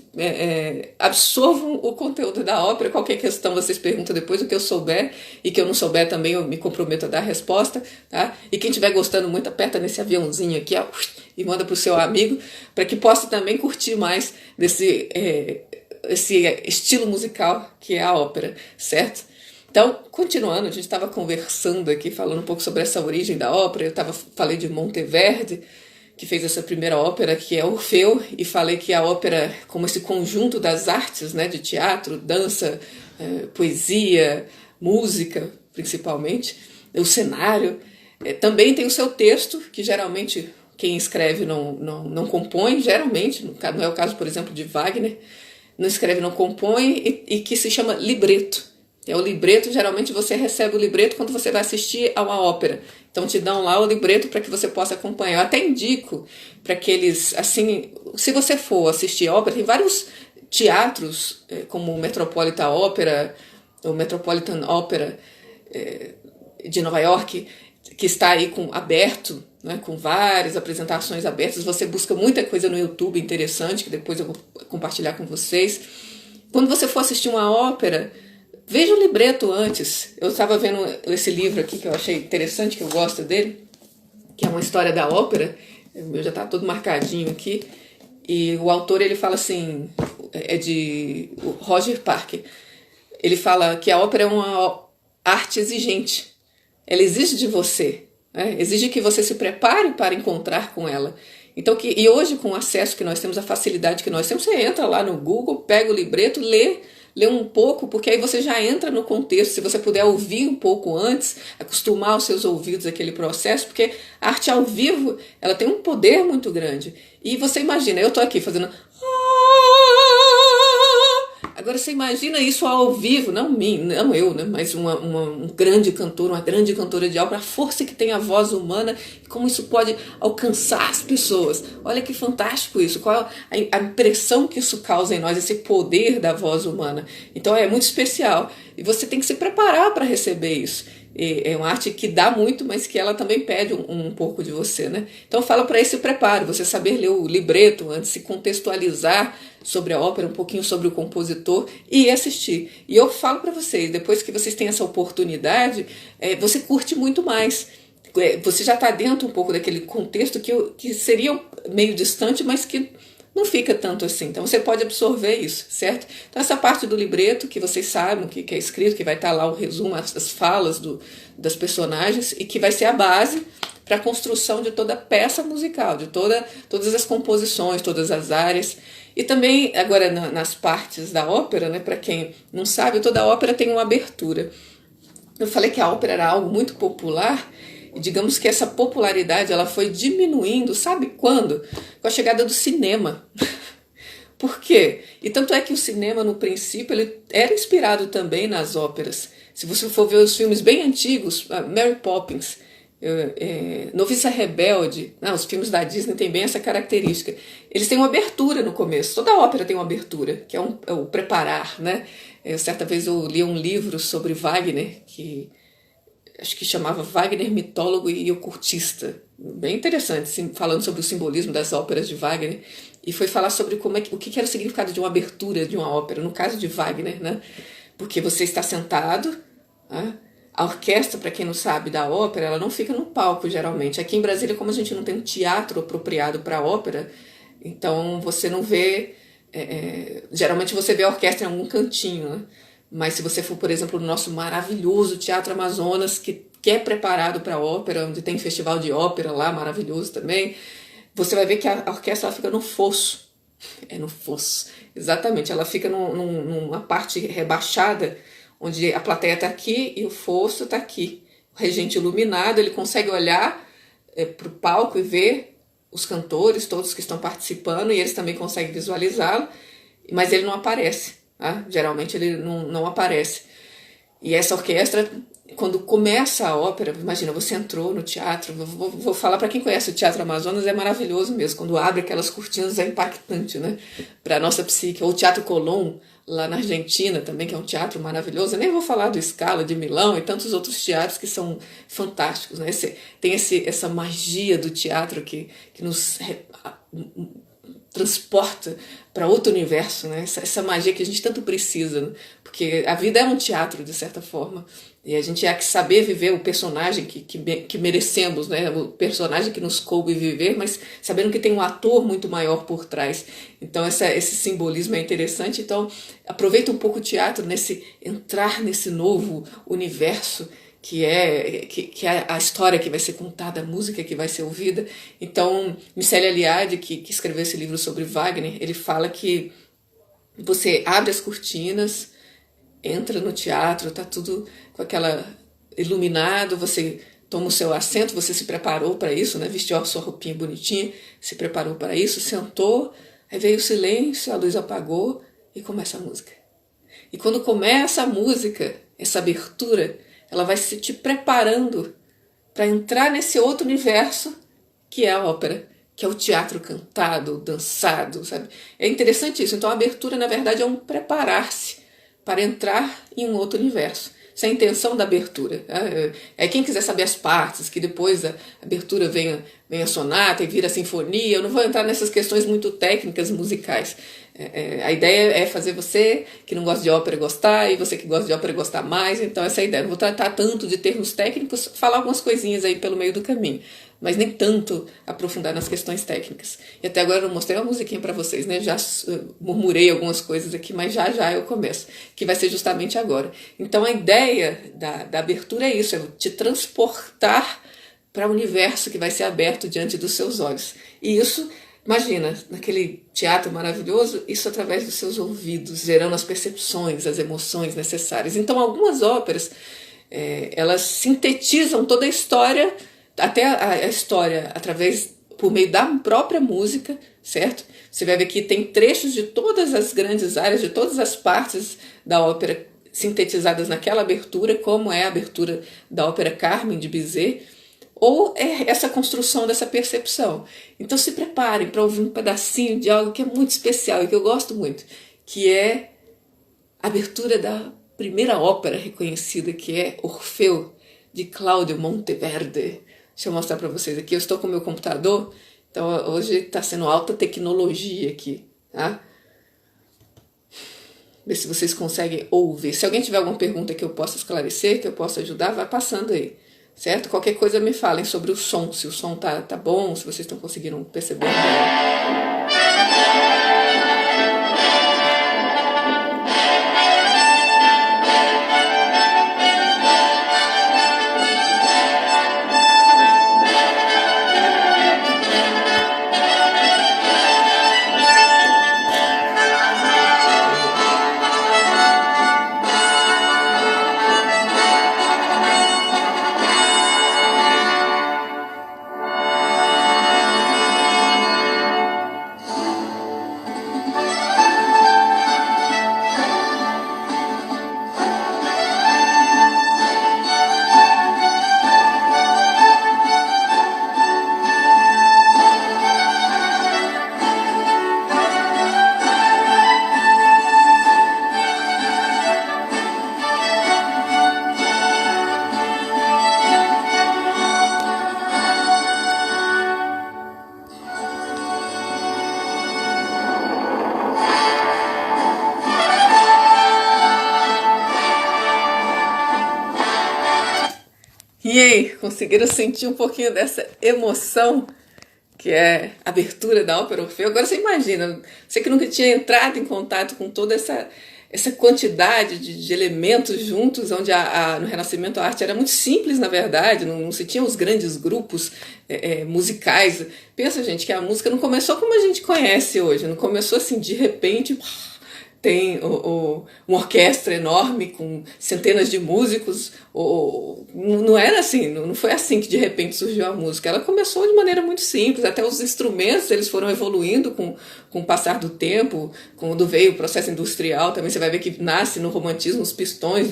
A: absorvam o conteúdo da ópera. Qualquer questão vocês perguntam depois, o que eu souber e que eu não souber também eu me comprometo a dar a resposta, tá? E quem estiver gostando muito, aperta nesse aviãozinho aqui, e manda para o seu amigo, para que possa também curtir mais desse esse estilo musical que é a ópera, certo? Então, continuando, a gente estava conversando aqui, falando um pouco sobre essa origem da ópera. Falei de Monteverdi, que fez essa primeira ópera, que é Orfeu, e falei que a ópera, como esse conjunto das artes, né, de teatro, dança, poesia, música, principalmente, o cenário, também tem o seu texto, que geralmente quem escreve não compõe, geralmente, não é o caso, por exemplo, de Wagner, não escreve, não compõe, e que se chama libreto. O libreto, geralmente você recebe o libreto quando você vai assistir a uma ópera. Então te dão lá o libreto para que você possa acompanhar. Eu até indico para que eles, assim, se você for assistir a ópera, tem vários teatros, como o Metropolitan Opera, o Metropolitan Opera de Nova York, que está aí aberto, né, com várias apresentações abertas. Você busca muita coisa no YouTube interessante, que depois eu vou compartilhar com vocês. Quando você for assistir uma ópera, veja o libreto antes. Eu estava vendo esse livro aqui que eu achei interessante, que eu gosto dele, que é uma história da ópera. O meu já está todo marcadinho aqui. E o autor, ele fala assim, é de Roger Parker. Ele fala que a ópera é uma arte exigente. Ela exige de você, né? Exige que você se prepare para encontrar com ela. Então, e hoje, com o acesso que nós temos, a facilidade que nós temos, você entra lá no Google, pega o libreto, lê um pouco, porque aí você já entra no contexto. Se você puder ouvir um pouco antes, acostumar os seus ouvidos àquele processo, porque a arte ao vivo, ela tem um poder muito grande. E você imagina, eu estou aqui fazendo... Agora você imagina isso ao vivo, não eu, né? Mas um grande cantor, uma grande cantora de ópera, a força que tem a voz humana, como isso pode alcançar as pessoas. Olha que fantástico isso, qual a impressão que isso causa em nós, esse poder da voz humana. Então é muito especial e você tem que se preparar para receber isso. É uma arte que dá muito, mas que ela também pede um pouco de você, né? Então fala para esse preparo, você saber ler o libreto antes, se contextualizar sobre a ópera, um pouquinho sobre o compositor e assistir. E eu falo para vocês, depois que vocês têm essa oportunidade, você curte muito mais. Você já está dentro um pouco daquele contexto que seria meio distante, mas que não fica tanto assim. Então você pode absorver isso, certo? Então essa parte do libreto, que vocês sabem que é escrito, que vai estar lá o resumo, as falas das personagens, e que vai ser a base para a construção de toda a peça musical, de todas as composições, todas as áreas. E também, agora nas partes da ópera, né, para quem não sabe, toda ópera tem uma abertura. Eu falei que a ópera era algo muito popular, e digamos que essa popularidade ela foi diminuindo, sabe quando? Com a chegada do cinema. Por quê? E tanto é que o cinema, no princípio, ele era inspirado também nas óperas. Se você for ver os filmes bem antigos, Mary Poppins, Noviça Rebelde, os filmes da Disney têm bem essa característica. Eles têm uma abertura no começo, toda ópera tem uma abertura, que é o preparar, né? Certa vez eu li um livro sobre Wagner, que acho que chamava Wagner Mitólogo e Ocultista, bem interessante, falando sobre o simbolismo das óperas de Wagner, e foi falar sobre o que era o significado de uma abertura de uma ópera, no caso de Wagner, né? Porque você está sentado, né? A orquestra, para quem não sabe, da ópera, ela não fica no palco, geralmente. Aqui em Brasília, como a gente não tem um teatro apropriado para ópera, então você não vê... geralmente você vê a orquestra em algum cantinho, né? Mas se você for, por exemplo, no nosso maravilhoso Teatro Amazonas, que é preparado para ópera, onde tem festival de ópera lá, maravilhoso também, você vai ver que a orquestra ela fica no fosso. É no fosso, exatamente. Ela fica numa parte rebaixada, onde a plateia está aqui e o fosso está aqui. O regente iluminado, ele consegue olhar para o palco e ver os cantores, todos que estão participando, e eles também conseguem visualizá-lo, mas ele não aparece. Tá? Geralmente ele não aparece. E essa orquestra, quando começa a ópera, imagina, você entrou no teatro, vou falar para quem conhece o Teatro Amazonas, é maravilhoso mesmo, quando abre aquelas cortinas é impactante, né? Para a nossa psique. Ou o Teatro Colón, lá na Argentina também, que é um teatro maravilhoso. Eu nem vou falar do Scala de Milão e tantos outros teatros que são fantásticos, né? Tem essa magia do teatro que nos transporta para outro universo, né? Essa magia que a gente tanto precisa, né? Porque a vida é um teatro, de certa forma, e a gente há que saber viver o personagem que merecemos, né? O personagem que nos coube viver, mas sabendo que tem um ator muito maior por trás. Então esse simbolismo é interessante. Então aproveita um pouco o teatro, entrar nesse novo universo que é a história que vai ser contada, a música que vai ser ouvida. Então, Miceli Eliade, que escreveu esse livro sobre Wagner, ele fala que você abre as cortinas, entra no teatro, está tudo com aquela iluminado, você toma o seu assento, você se preparou para isso, né? Vestiu a sua roupinha bonitinha, se preparou para isso, sentou, aí veio o silêncio, a luz apagou e começa a música. E quando começa a música, essa abertura, ela vai se te preparando para entrar nesse outro universo que é a ópera, que é o teatro cantado, dançado, sabe? É interessante isso. Então a abertura, na verdade, é um preparar-se para entrar em um outro universo. Essa é a intenção da abertura. Quem quiser saber as partes, que depois da abertura vem a sonata e vira a sinfonia. Eu não vou entrar nessas questões muito técnicas musicais. A ideia é fazer você que não gosta de ópera gostar e você que gosta de ópera gostar mais. Então essa é a ideia. Não vou tratar tanto de termos técnicos, falar algumas coisinhas aí pelo meio do caminho, mas nem tanto aprofundar nas questões técnicas. E até agora eu não mostrei uma musiquinha para vocês, né? Já murmurei algumas coisas aqui, mas já eu começo, que vai ser justamente agora. Então a ideia da abertura é isso, é te transportar para o universo que vai ser aberto diante dos seus olhos. E isso, imagina, naquele teatro maravilhoso, isso através dos seus ouvidos, gerando as percepções, as emoções necessárias. Então algumas óperas, elas sintetizam toda a história, até a história através por meio da própria música, certo? Você vai ver que tem trechos de todas as grandes áreas, de todas as partes da ópera sintetizadas naquela abertura, como é a abertura da ópera Carmen, de Bizet, ou é essa construção dessa percepção. Então se preparem para ouvir um pedacinho de algo que é muito especial e que eu gosto muito, que é a abertura da primeira ópera reconhecida, que é Orfeu, de Cláudio Monteverde. Deixa eu mostrar para vocês aqui. Eu estou com o meu computador, então hoje está sendo alta tecnologia aqui, tá? Ver se vocês conseguem ouvir. Se alguém tiver alguma pergunta que eu possa esclarecer, que eu possa ajudar, vai passando aí, certo? Qualquer coisa me falem sobre o som, se o som tá bom, se vocês estão conseguindo perceber. E aí, conseguiram sentir um pouquinho dessa emoção que é a abertura da ópera Orfeu? Agora você imagina, você que nunca tinha entrado em contato com toda essa quantidade de elementos juntos, onde no Renascimento a arte era muito simples, na verdade, não se tinha os grandes grupos musicais. Pensa, gente, que a música não começou como a gente conhece hoje, não começou assim, de repente... Tem uma orquestra enorme com centenas de músicos. Não era assim, não foi assim que de repente surgiu a música. Ela começou de maneira muito simples, até os instrumentos eles foram evoluindo com o passar do tempo. Quando veio o processo industrial, também você vai ver que nasce no romantismo os pistões,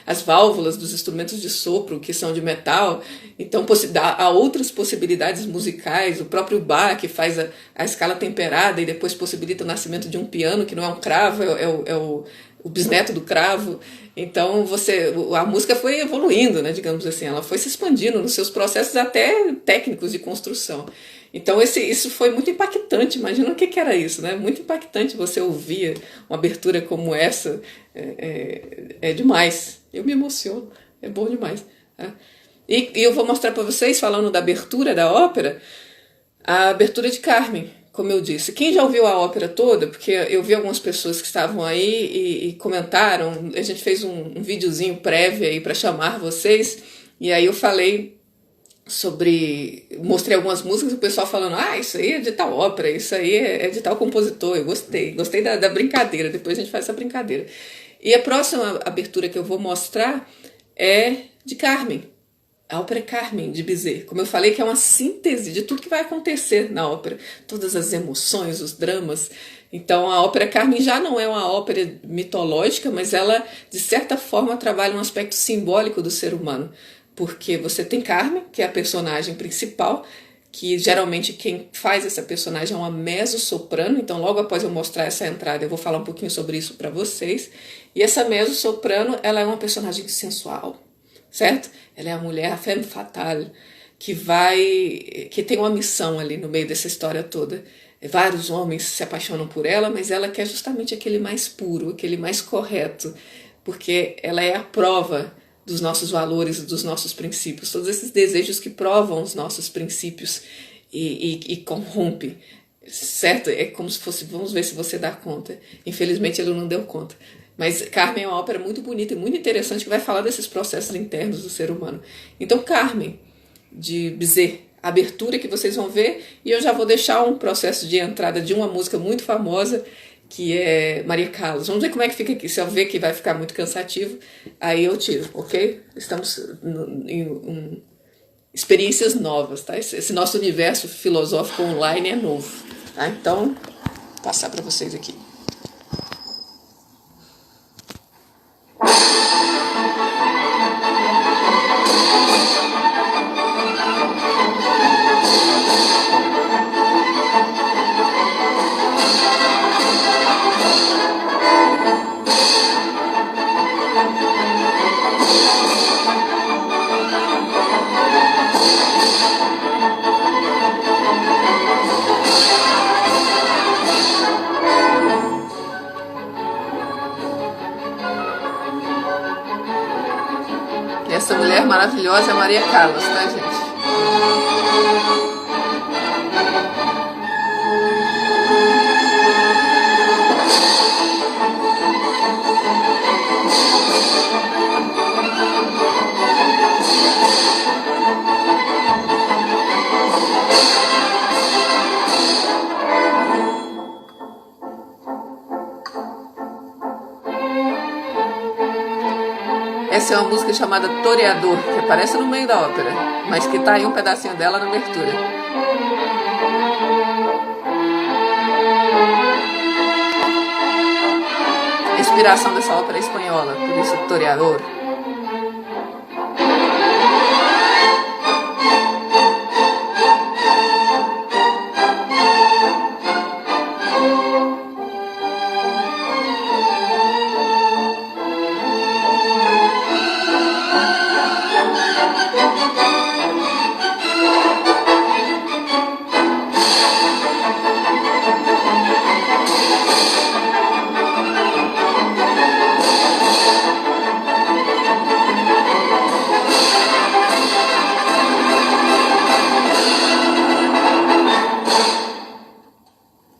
A: as válvulas dos instrumentos de sopro, que são de metal. Então há outras possibilidades musicais, o próprio Bach que faz a escala temperada e depois possibilita o nascimento de um piano que não é um cravo, é o bisneto do cravo. Então a música foi evoluindo, né, digamos assim, ela foi se expandindo nos seus processos até técnicos de construção. Então isso foi muito impactante. Imagina o que era isso, né? Muito impactante você ouvir uma abertura como essa. É demais. Eu me emociono, é bom demais. Tá? E eu vou mostrar para vocês, falando da abertura da ópera, a abertura de Carmen, como eu disse. Quem já ouviu a ópera toda, porque eu vi algumas pessoas que estavam aí e comentaram, a gente fez um videozinho prévio aí para chamar vocês, e aí eu falei mostrei algumas músicas e o pessoal falando, isso aí é de tal ópera, isso aí é de tal compositor. Eu gostei da brincadeira, depois a gente faz essa brincadeira. E a próxima abertura que eu vou mostrar é de Carmen, a ópera Carmen, de Bizet. Como eu falei, que é uma síntese de tudo que vai acontecer na ópera, todas as emoções, os dramas. Então a ópera Carmen já não é uma ópera mitológica, mas ela de certa forma trabalha um aspecto simbólico do ser humano, porque você tem Carmen, que é a personagem principal, que geralmente quem faz essa personagem é uma mezzo-soprano. Então logo após eu mostrar essa entrada eu vou falar um pouquinho sobre isso para vocês. E essa mezzo-soprano, ela é uma personagem sensual, certo? Ela é a mulher, a femme fatale, que tem uma missão ali no meio dessa história toda. Vários homens se apaixonam por ela, mas ela quer justamente aquele mais puro, aquele mais correto, porque ela é a prova dos nossos valores, dos nossos princípios, todos esses desejos que provam os nossos princípios e corrompem, certo? É como se fosse, vamos ver se você dá conta. Infelizmente ele não deu conta. Mas Carmen é uma ópera muito bonita e muito interessante que vai falar desses processos internos do ser humano. Então Carmen, de Bizet, a abertura que vocês vão ver, e eu já vou deixar um processo de entrada de uma música muito famosa, que é Maria Callas. Vamos ver como é que fica aqui. Se eu ver que vai ficar muito cansativo, aí eu tiro, ok? Estamos experiências novas, tá? Esse nosso universo filosófico online é novo, tá? Então, vou passar para vocês aqui. Essa mulher maravilhosa é a Maria Callas, tá, gente? Essa é uma música chamada Toreador, que aparece no meio da ópera, mas que tá aí um pedacinho dela na abertura. A inspiração dessa ópera é espanhola, por isso Toreador.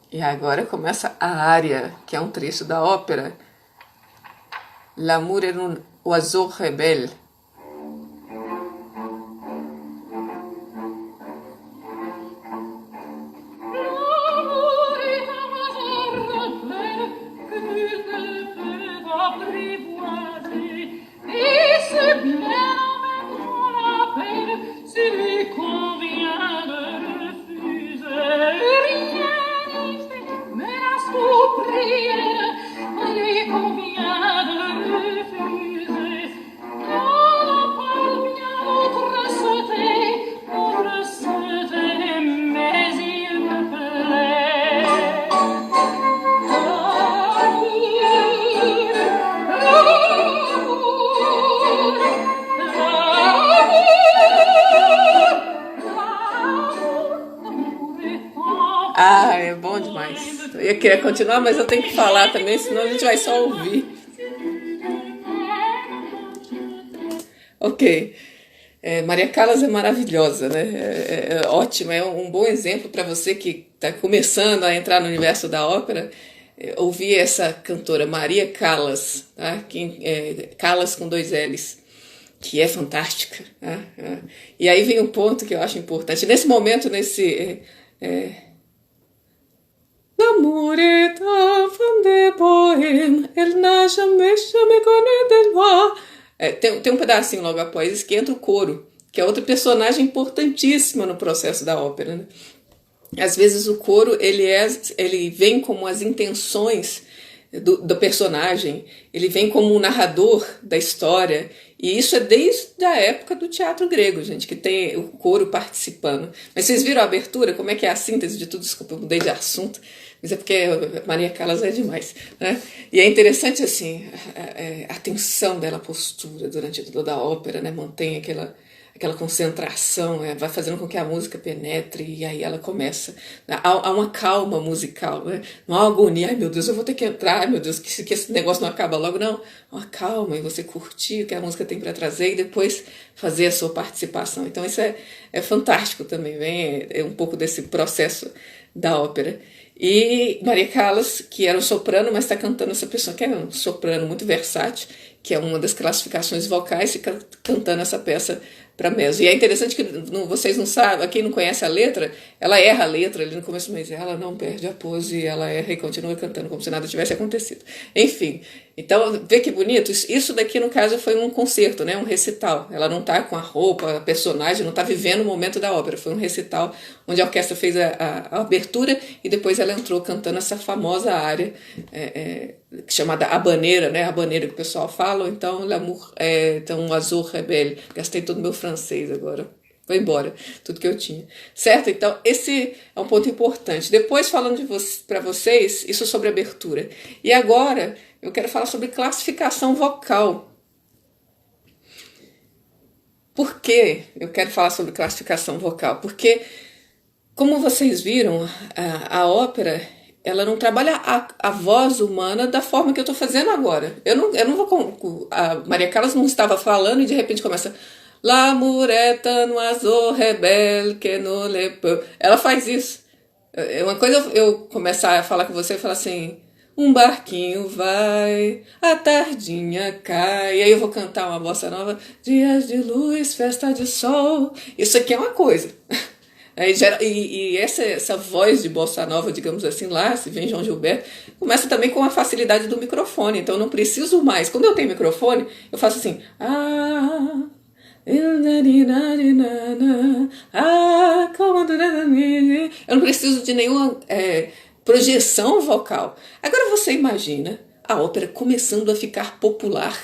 A: E agora começa a área, que é um trecho da ópera L'amour est un oiseau rebelle. Ah, é bom demais. Eu ia querer continuar, mas eu tenho que falar também, senão a gente vai só ouvir. Ok. Maria Callas é maravilhosa, né? É ótima, é um bom exemplo para você que está começando a entrar no universo da ópera. Ouvir essa cantora Maria Callas, tá? Callas com 2 L's, que é fantástica. Tá? E aí vem um ponto que eu acho importante. Nesse momento, L'amour est un fond de poème, elle n'a jamais connu de loi. Tem um pedacinho logo após isso que entra o coro, que é outra personagem importantíssima no processo da ópera, né? Às vezes o coro ele vem como as intenções do personagem, ele vem como um narrador da história, e isso é desde a época do teatro grego, gente, que tem o coro participando. Mas vocês viram a abertura? Como é que é a síntese de tudo? Desculpa, eu mudei de assunto, mas é porque Maria Callas é demais, né? E é interessante assim, a tensão dela, a postura durante toda a ópera, né? Mantém aquela concentração, vai fazendo com que a música penetre, e aí ela começa. Há uma calma musical, né? Não há uma agonia, ai meu Deus, eu vou ter que entrar, ai meu Deus, que esse negócio não acaba logo, não. Uma calma, e você curtir o que a música tem para trazer, e depois fazer a sua participação. Então isso é fantástico também, é um pouco desse processo da ópera. E Maria Callas, que era um soprano, mas está cantando essa pessoa, que é um soprano muito versátil, que é uma das classificações vocais, fica cantando essa peça para mezzo. E é interessante que vocês não sabem, quem não conhece a letra, ela erra a letra ali no começo, mas ela não perde a pose, ela erra e continua cantando como se nada tivesse acontecido. Enfim, então vê que bonito. Isso daqui no caso foi um concerto, né, um recital. Ela não tá com a roupa, a personagem, não tá vivendo o momento da ópera. Foi um recital onde a orquestra fez a abertura e depois ela entrou cantando essa famosa área chamada habaneira, né? Habaneira que o pessoal fala, ou então L'amour, então Azul Rebelle. Gastei todo o meu francês agora. Foi embora, tudo que eu tinha. Certo? Então, esse é um ponto importante. Depois, falando para vocês, isso sobre abertura. E agora, eu quero falar sobre classificação vocal. Por que eu quero falar sobre classificação vocal? Porque, como vocês viram, a ópera, ela não trabalha a voz humana da forma que eu estou fazendo agora. Eu não vou... A Maria Callas não estava falando e de repente começa... L'amour est un oiseau rebelle que ne le peut. Ela faz isso. Uma coisa eu começar a falar com você e falar assim... Um barquinho vai, a tardinha cai. E aí eu vou cantar uma bossa nova. Dias de luz, festa de sol. Isso aqui é uma coisa. E essa voz de bossa nova, digamos assim, lá, se vem João Gilberto, começa também com a facilidade do microfone. Então eu não preciso mais. Quando eu tenho microfone, eu faço assim... Eu não preciso de nenhuma projeção vocal. Agora você imagina a ópera começando a ficar popular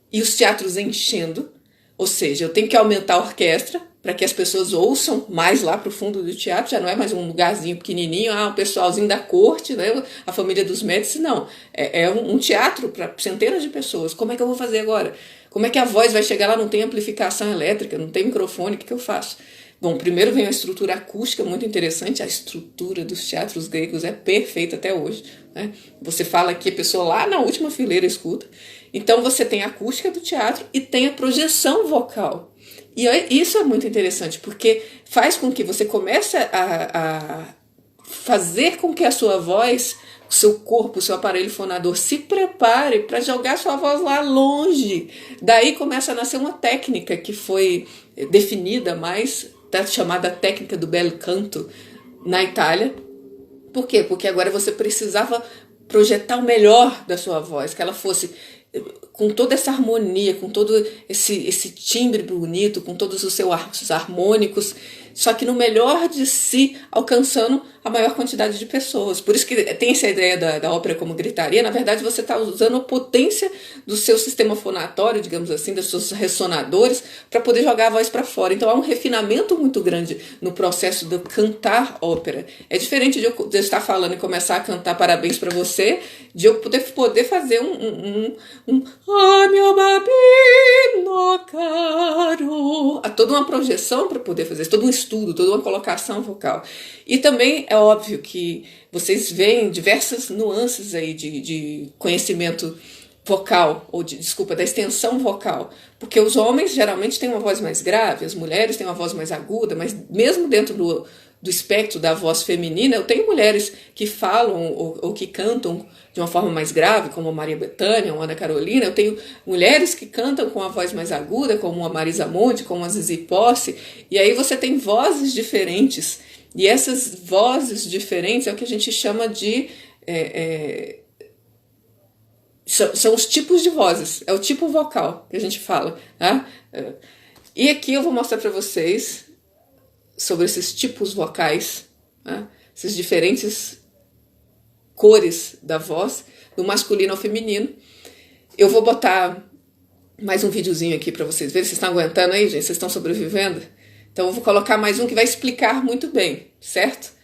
A: e os teatros enchendo, ou seja, eu tenho que aumentar a orquestra para que as pessoas ouçam mais lá para o fundo do teatro, já não é mais um lugarzinho pequenininho, um pessoalzinho da corte, né, a família dos Médici, não. É um teatro para centenas de pessoas. Como é que eu vou fazer agora? Como é que a voz vai chegar lá? Não tem amplificação elétrica, não tem microfone, o que eu faço? Bom, primeiro vem a estrutura acústica, muito interessante. A estrutura dos teatros gregos é perfeita até hoje, né? Você fala que a pessoa lá na última fileira escuta. Então você tem a acústica do teatro e tem a projeção vocal. E isso é muito interessante, porque faz com que você comece a fazer com que a sua voz, o seu corpo, o seu aparelho fonador se prepare para jogar sua voz lá longe. Daí começa a nascer uma técnica que foi definida mais, chamada técnica do bel canto na Itália. Por quê? Porque agora você precisava projetar o melhor da sua voz, que ela fosse com toda essa harmonia, com todo esse timbre bonito, com todos os seus harmônicos, só que no melhor de si, alcançando a maior quantidade de pessoas. Por isso que tem essa ideia da ópera como gritaria. Na verdade, você está usando a potência do seu sistema fonatório, digamos assim, dos seus ressonadores, para poder jogar a voz para fora. Então há um refinamento muito grande no processo de cantar ópera. É diferente de eu estar falando e começar a cantar parabéns para você, de eu poder fazer ah, meu babino caro. Há toda uma projeção para poder fazer isso, todo um estudo, toda uma colocação vocal. E também é óbvio que vocês veem diversas nuances aí de conhecimento vocal, ou da extensão vocal. Porque os homens geralmente têm uma voz mais grave, as mulheres têm uma voz mais aguda, mas mesmo dentro do espectro da voz feminina, eu tenho mulheres que falam ou que cantam de uma forma mais grave, como a Maria Bethânia, ou a Ana Carolina. Eu tenho mulheres que cantam com a voz mais aguda, como a Marisa Monte, como a Zizi Posse. E aí você tem vozes diferentes. E essas vozes diferentes é o que a gente chama de... São os tipos de vozes. É o tipo vocal que a gente fala. Tá? E aqui eu vou mostrar para vocês sobre esses tipos vocais, né? Essas diferentes cores da voz, do masculino ao feminino. Eu vou botar mais um videozinho aqui para vocês verem. Vocês estão aguentando aí, gente? Vocês estão sobrevivendo? Então eu vou colocar mais um que vai explicar muito bem, certo?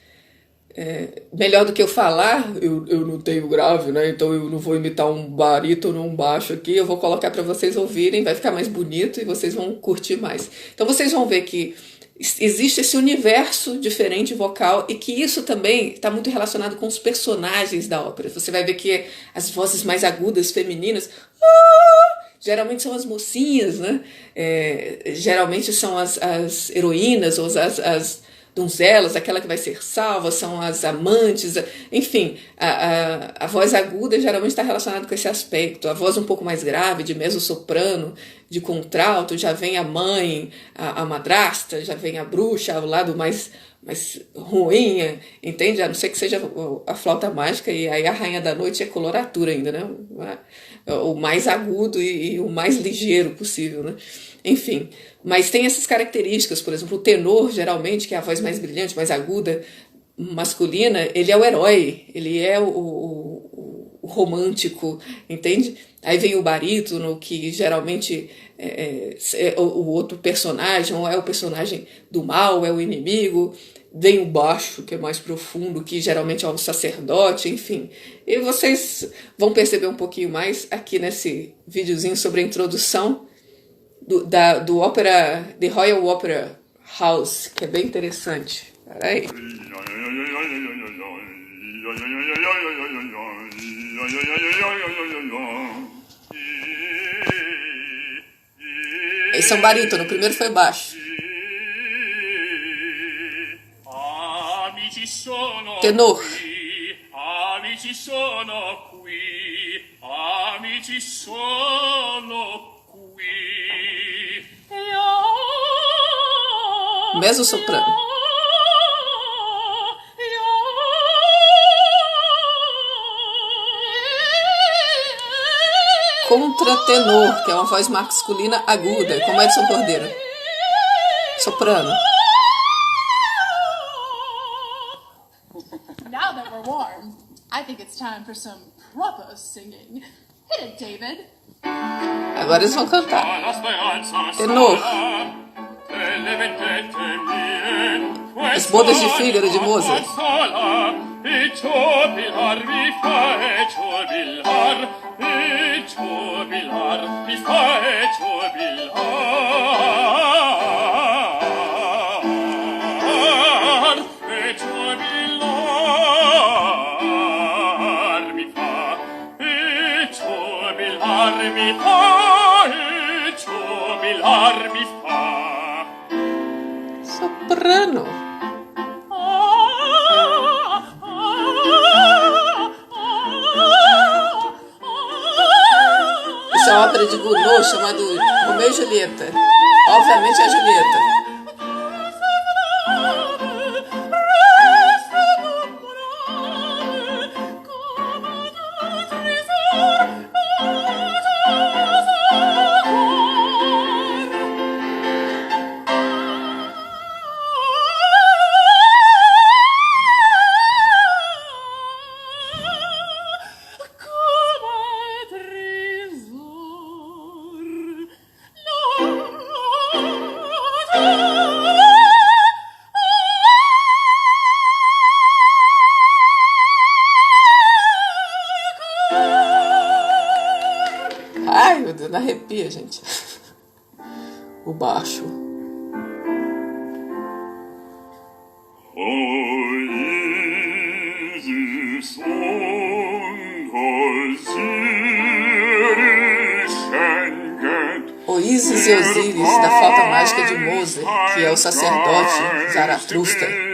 A: Melhor do que eu falar, eu não tenho grave, né? Então eu não vou imitar um barítono ou um baixo aqui. Eu vou colocar para vocês ouvirem, vai ficar mais bonito e vocês vão curtir mais. Então vocês vão ver que existe esse universo diferente vocal e que isso também está muito relacionado com os personagens da ópera. Você vai ver que as vozes mais agudas, femininas, geralmente são as mocinhas, né? Geralmente são as heroínas ou donzelas, aquela que vai ser salva, são as amantes, enfim, a voz aguda geralmente está relacionada com esse aspecto. A voz um pouco mais grave, de mezzo-soprano, de contralto, já vem a mãe, a madrasta, já vem a bruxa, o lado mais ruim, entende? A não ser que seja a flauta mágica, e aí a rainha da noite é coloratura ainda, né? O mais agudo e o mais ligeiro possível, né? Enfim, mas tem essas características. Por exemplo, o tenor, geralmente, que é a voz mais brilhante, mais aguda, masculina, ele é o herói, ele é o romântico, entende? Aí vem o barítono, que geralmente é o outro personagem, ou é o personagem do mal, é o inimigo. Vem o baixo, que é mais profundo, que geralmente é um sacerdote, enfim. E vocês vão perceber um pouquinho mais aqui nesse videozinho sobre a introdução do ópera, The Royal Opera House, que é bem interessante. Peraí. Esse é um barítono, o primeiro foi baixo. Tenor. Amici sono qui, amici sono qui. Mezzo-soprano. Contratenor, que é uma voz masculina aguda, como Edson Cordeiro. Soprano.
B: Now that we're warm, I think it's time for some proper singing. Hit it, David.
A: Agora eles vão cantar. Tenor. As bodas de Fígaro, de Mozart. Soprano. Isso é uma ópera de Gounod chamado Romeu e Julieta. Obviamente é a Julieta. Ai, meu Deus, arrepia, gente. O baixo. O Isis e Osíris, da flauta mágica de Mozart, que é o sacerdote Zaratustra.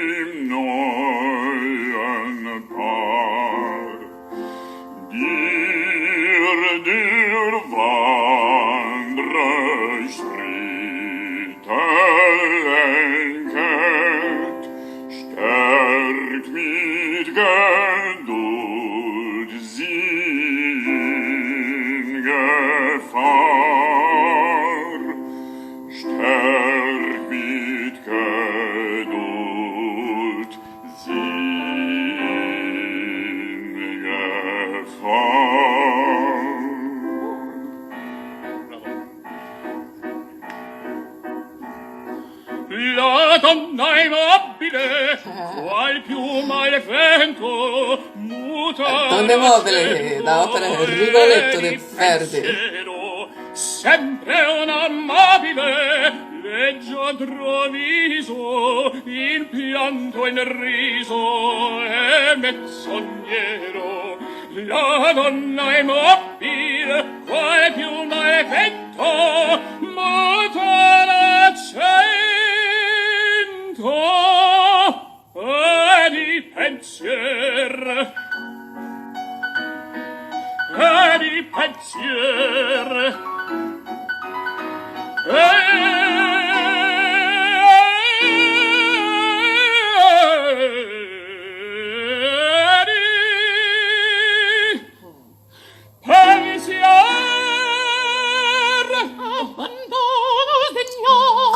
C: La donna immobile, qual piuma il vento, muta
A: Donna immobile, da opera Rigoletto di Verdi.
C: Sempre un amabile, leggiadro viso, in pianto in riso e menzognero. La donna immobile, qual piuma il vento, muta l'accento.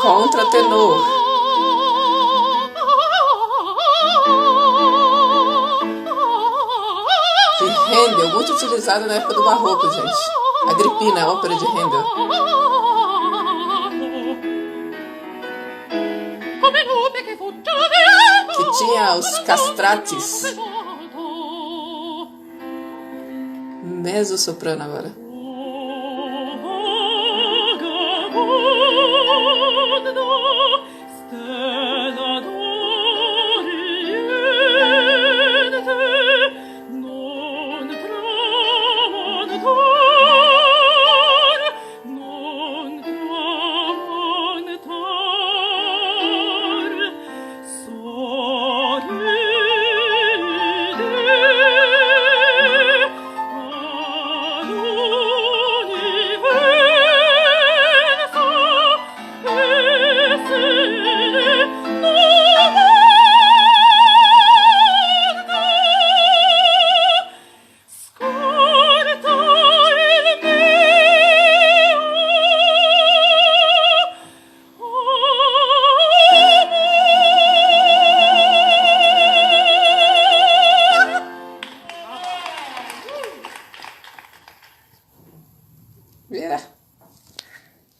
A: Contratenor. De Handel, muito utilizado na época do Barroco, gente. Agripina, a ópera de Handel. Que tinha os castratis. Mezzo-soprano agora.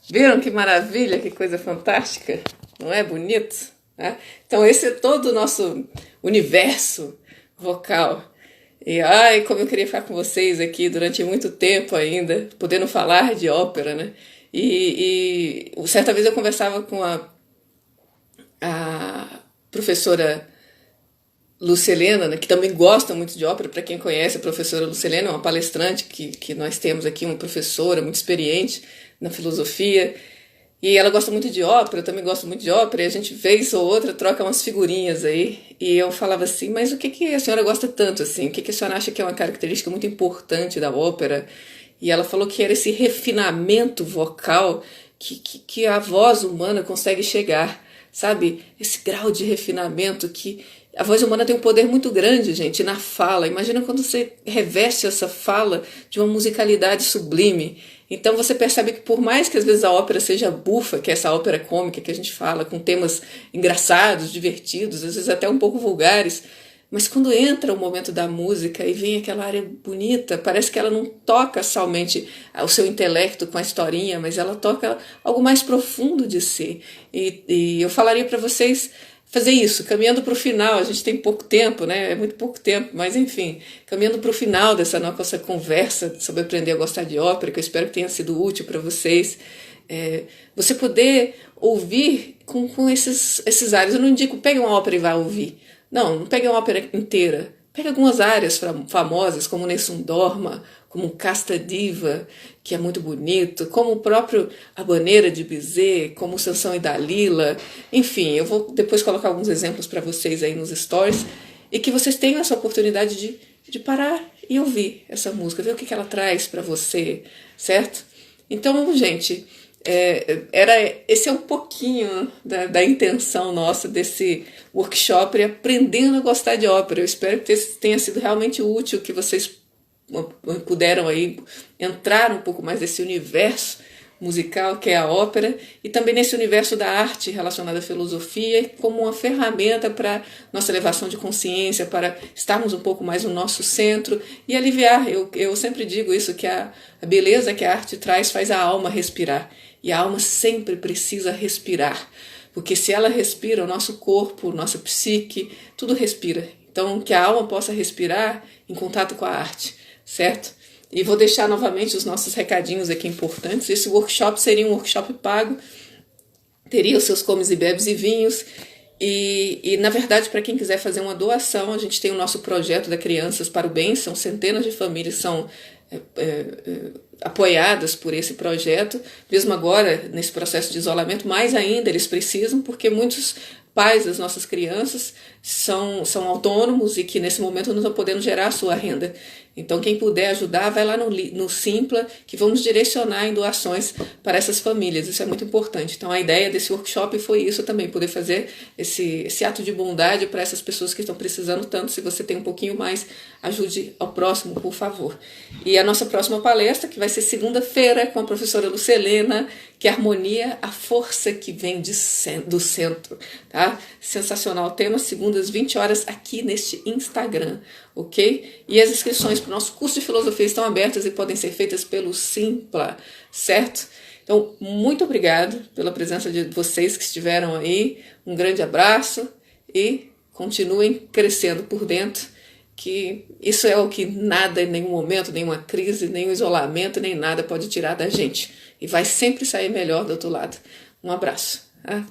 A: Viram que maravilha, que coisa fantástica? Não é bonito? Né? Então esse é todo o nosso universo vocal. E ai, como eu queria ficar com vocês aqui durante muito tempo ainda, podendo falar de ópera, né? E certa vez eu conversava com a professora Lucelena, né, que também gosta muito de ópera. Para quem conhece, a professora Lucelena é uma palestrante que nós temos aqui, uma professora muito experiente na filosofia, e ela gosta muito de ópera, eu também gosto muito de ópera, e a gente, vez ou outra, troca umas figurinhas aí, e eu falava assim, mas o que a senhora gosta tanto, assim? O que a senhora acha que é uma característica muito importante da ópera? E ela falou que era esse refinamento vocal que a voz humana consegue chegar, sabe? Esse grau de refinamento que a voz humana tem um poder muito grande, gente, na fala. Imagina quando você reveste essa fala de uma musicalidade sublime. Então você percebe que por mais que às vezes a ópera seja bufa, que é essa ópera cômica que a gente fala, com temas engraçados, divertidos, às vezes até um pouco vulgares, mas quando entra o momento da música e vem aquela área bonita, parece que ela não toca somente o seu intelecto com a historinha, mas ela toca algo mais profundo de si. E eu falaria para vocês fazer isso, caminhando para o final. A gente tem pouco tempo, né? É muito pouco tempo, mas enfim, caminhando para o final dessa nossa conversa sobre aprender a gostar de ópera, que eu espero que tenha sido útil para vocês, você poder ouvir com esses áreas. Eu não indico, pegue uma ópera e vá ouvir. Não pegue uma ópera inteira. Pega algumas áreas famosas, como Nessun Dorma, como Casta Diva, que é muito bonito, como o próprio Habanera de Bizet, como Sansão e Dalila. Enfim, eu vou depois colocar alguns exemplos para vocês aí nos stories, e que vocês tenham essa oportunidade de parar e ouvir essa música, ver o que ela traz para você, certo? Então, gente, esse é um pouquinho da intenção nossa desse workshop, aprendendo a gostar de ópera. Eu espero que tenha sido realmente útil, que vocês puderam aí entrar um pouco mais nesse universo musical que é a ópera, e também nesse universo da arte relacionada à filosofia, como uma ferramenta para nossa elevação de consciência, para estarmos um pouco mais no nosso centro e aliviar. Eu sempre digo isso, que a beleza que a arte traz faz a alma respirar, e a alma sempre precisa respirar, porque se ela respira, o nosso corpo, nossa psique, tudo respira. Então, que a alma possa respirar em contato com a arte, certo? E vou deixar novamente os nossos recadinhos aqui importantes. Esse workshop seria um workshop pago, teria os seus comes e bebes e vinhos, e na verdade, para quem quiser fazer uma doação, a gente tem o nosso projeto da Crianças para o Bem. São centenas de famílias que são apoiadas por esse projeto, mesmo agora nesse processo de isolamento, mais ainda eles precisam, porque muitos pais das nossas crianças são autônomos e que nesse momento não estão podendo gerar a sua renda. Então, quem puder ajudar, vai lá no Simpla, que vamos direcionar em doações para essas famílias. Isso é muito importante. Então, a ideia desse workshop foi isso também, poder fazer esse ato de bondade para essas pessoas que estão precisando tanto. Se você tem um pouquinho mais, ajude ao próximo, por favor. E a nossa próxima palestra, que vai ser segunda-feira, com a professora Lucelena, que é harmonia, a força que vem do centro. Tá? Sensacional tema, segundas, 20 horas, aqui neste Instagram. Ok? E as inscrições para o nosso curso de filosofia estão abertas e podem ser feitas pelo Simpla, certo? Então, muito obrigado pela presença de vocês que estiveram aí, um grande abraço e continuem crescendo por dentro, que isso é o que nada, em nenhum momento, nenhuma crise, nenhum isolamento, nem nada pode tirar da gente. E vai sempre sair melhor do outro lado. Um abraço. Tá?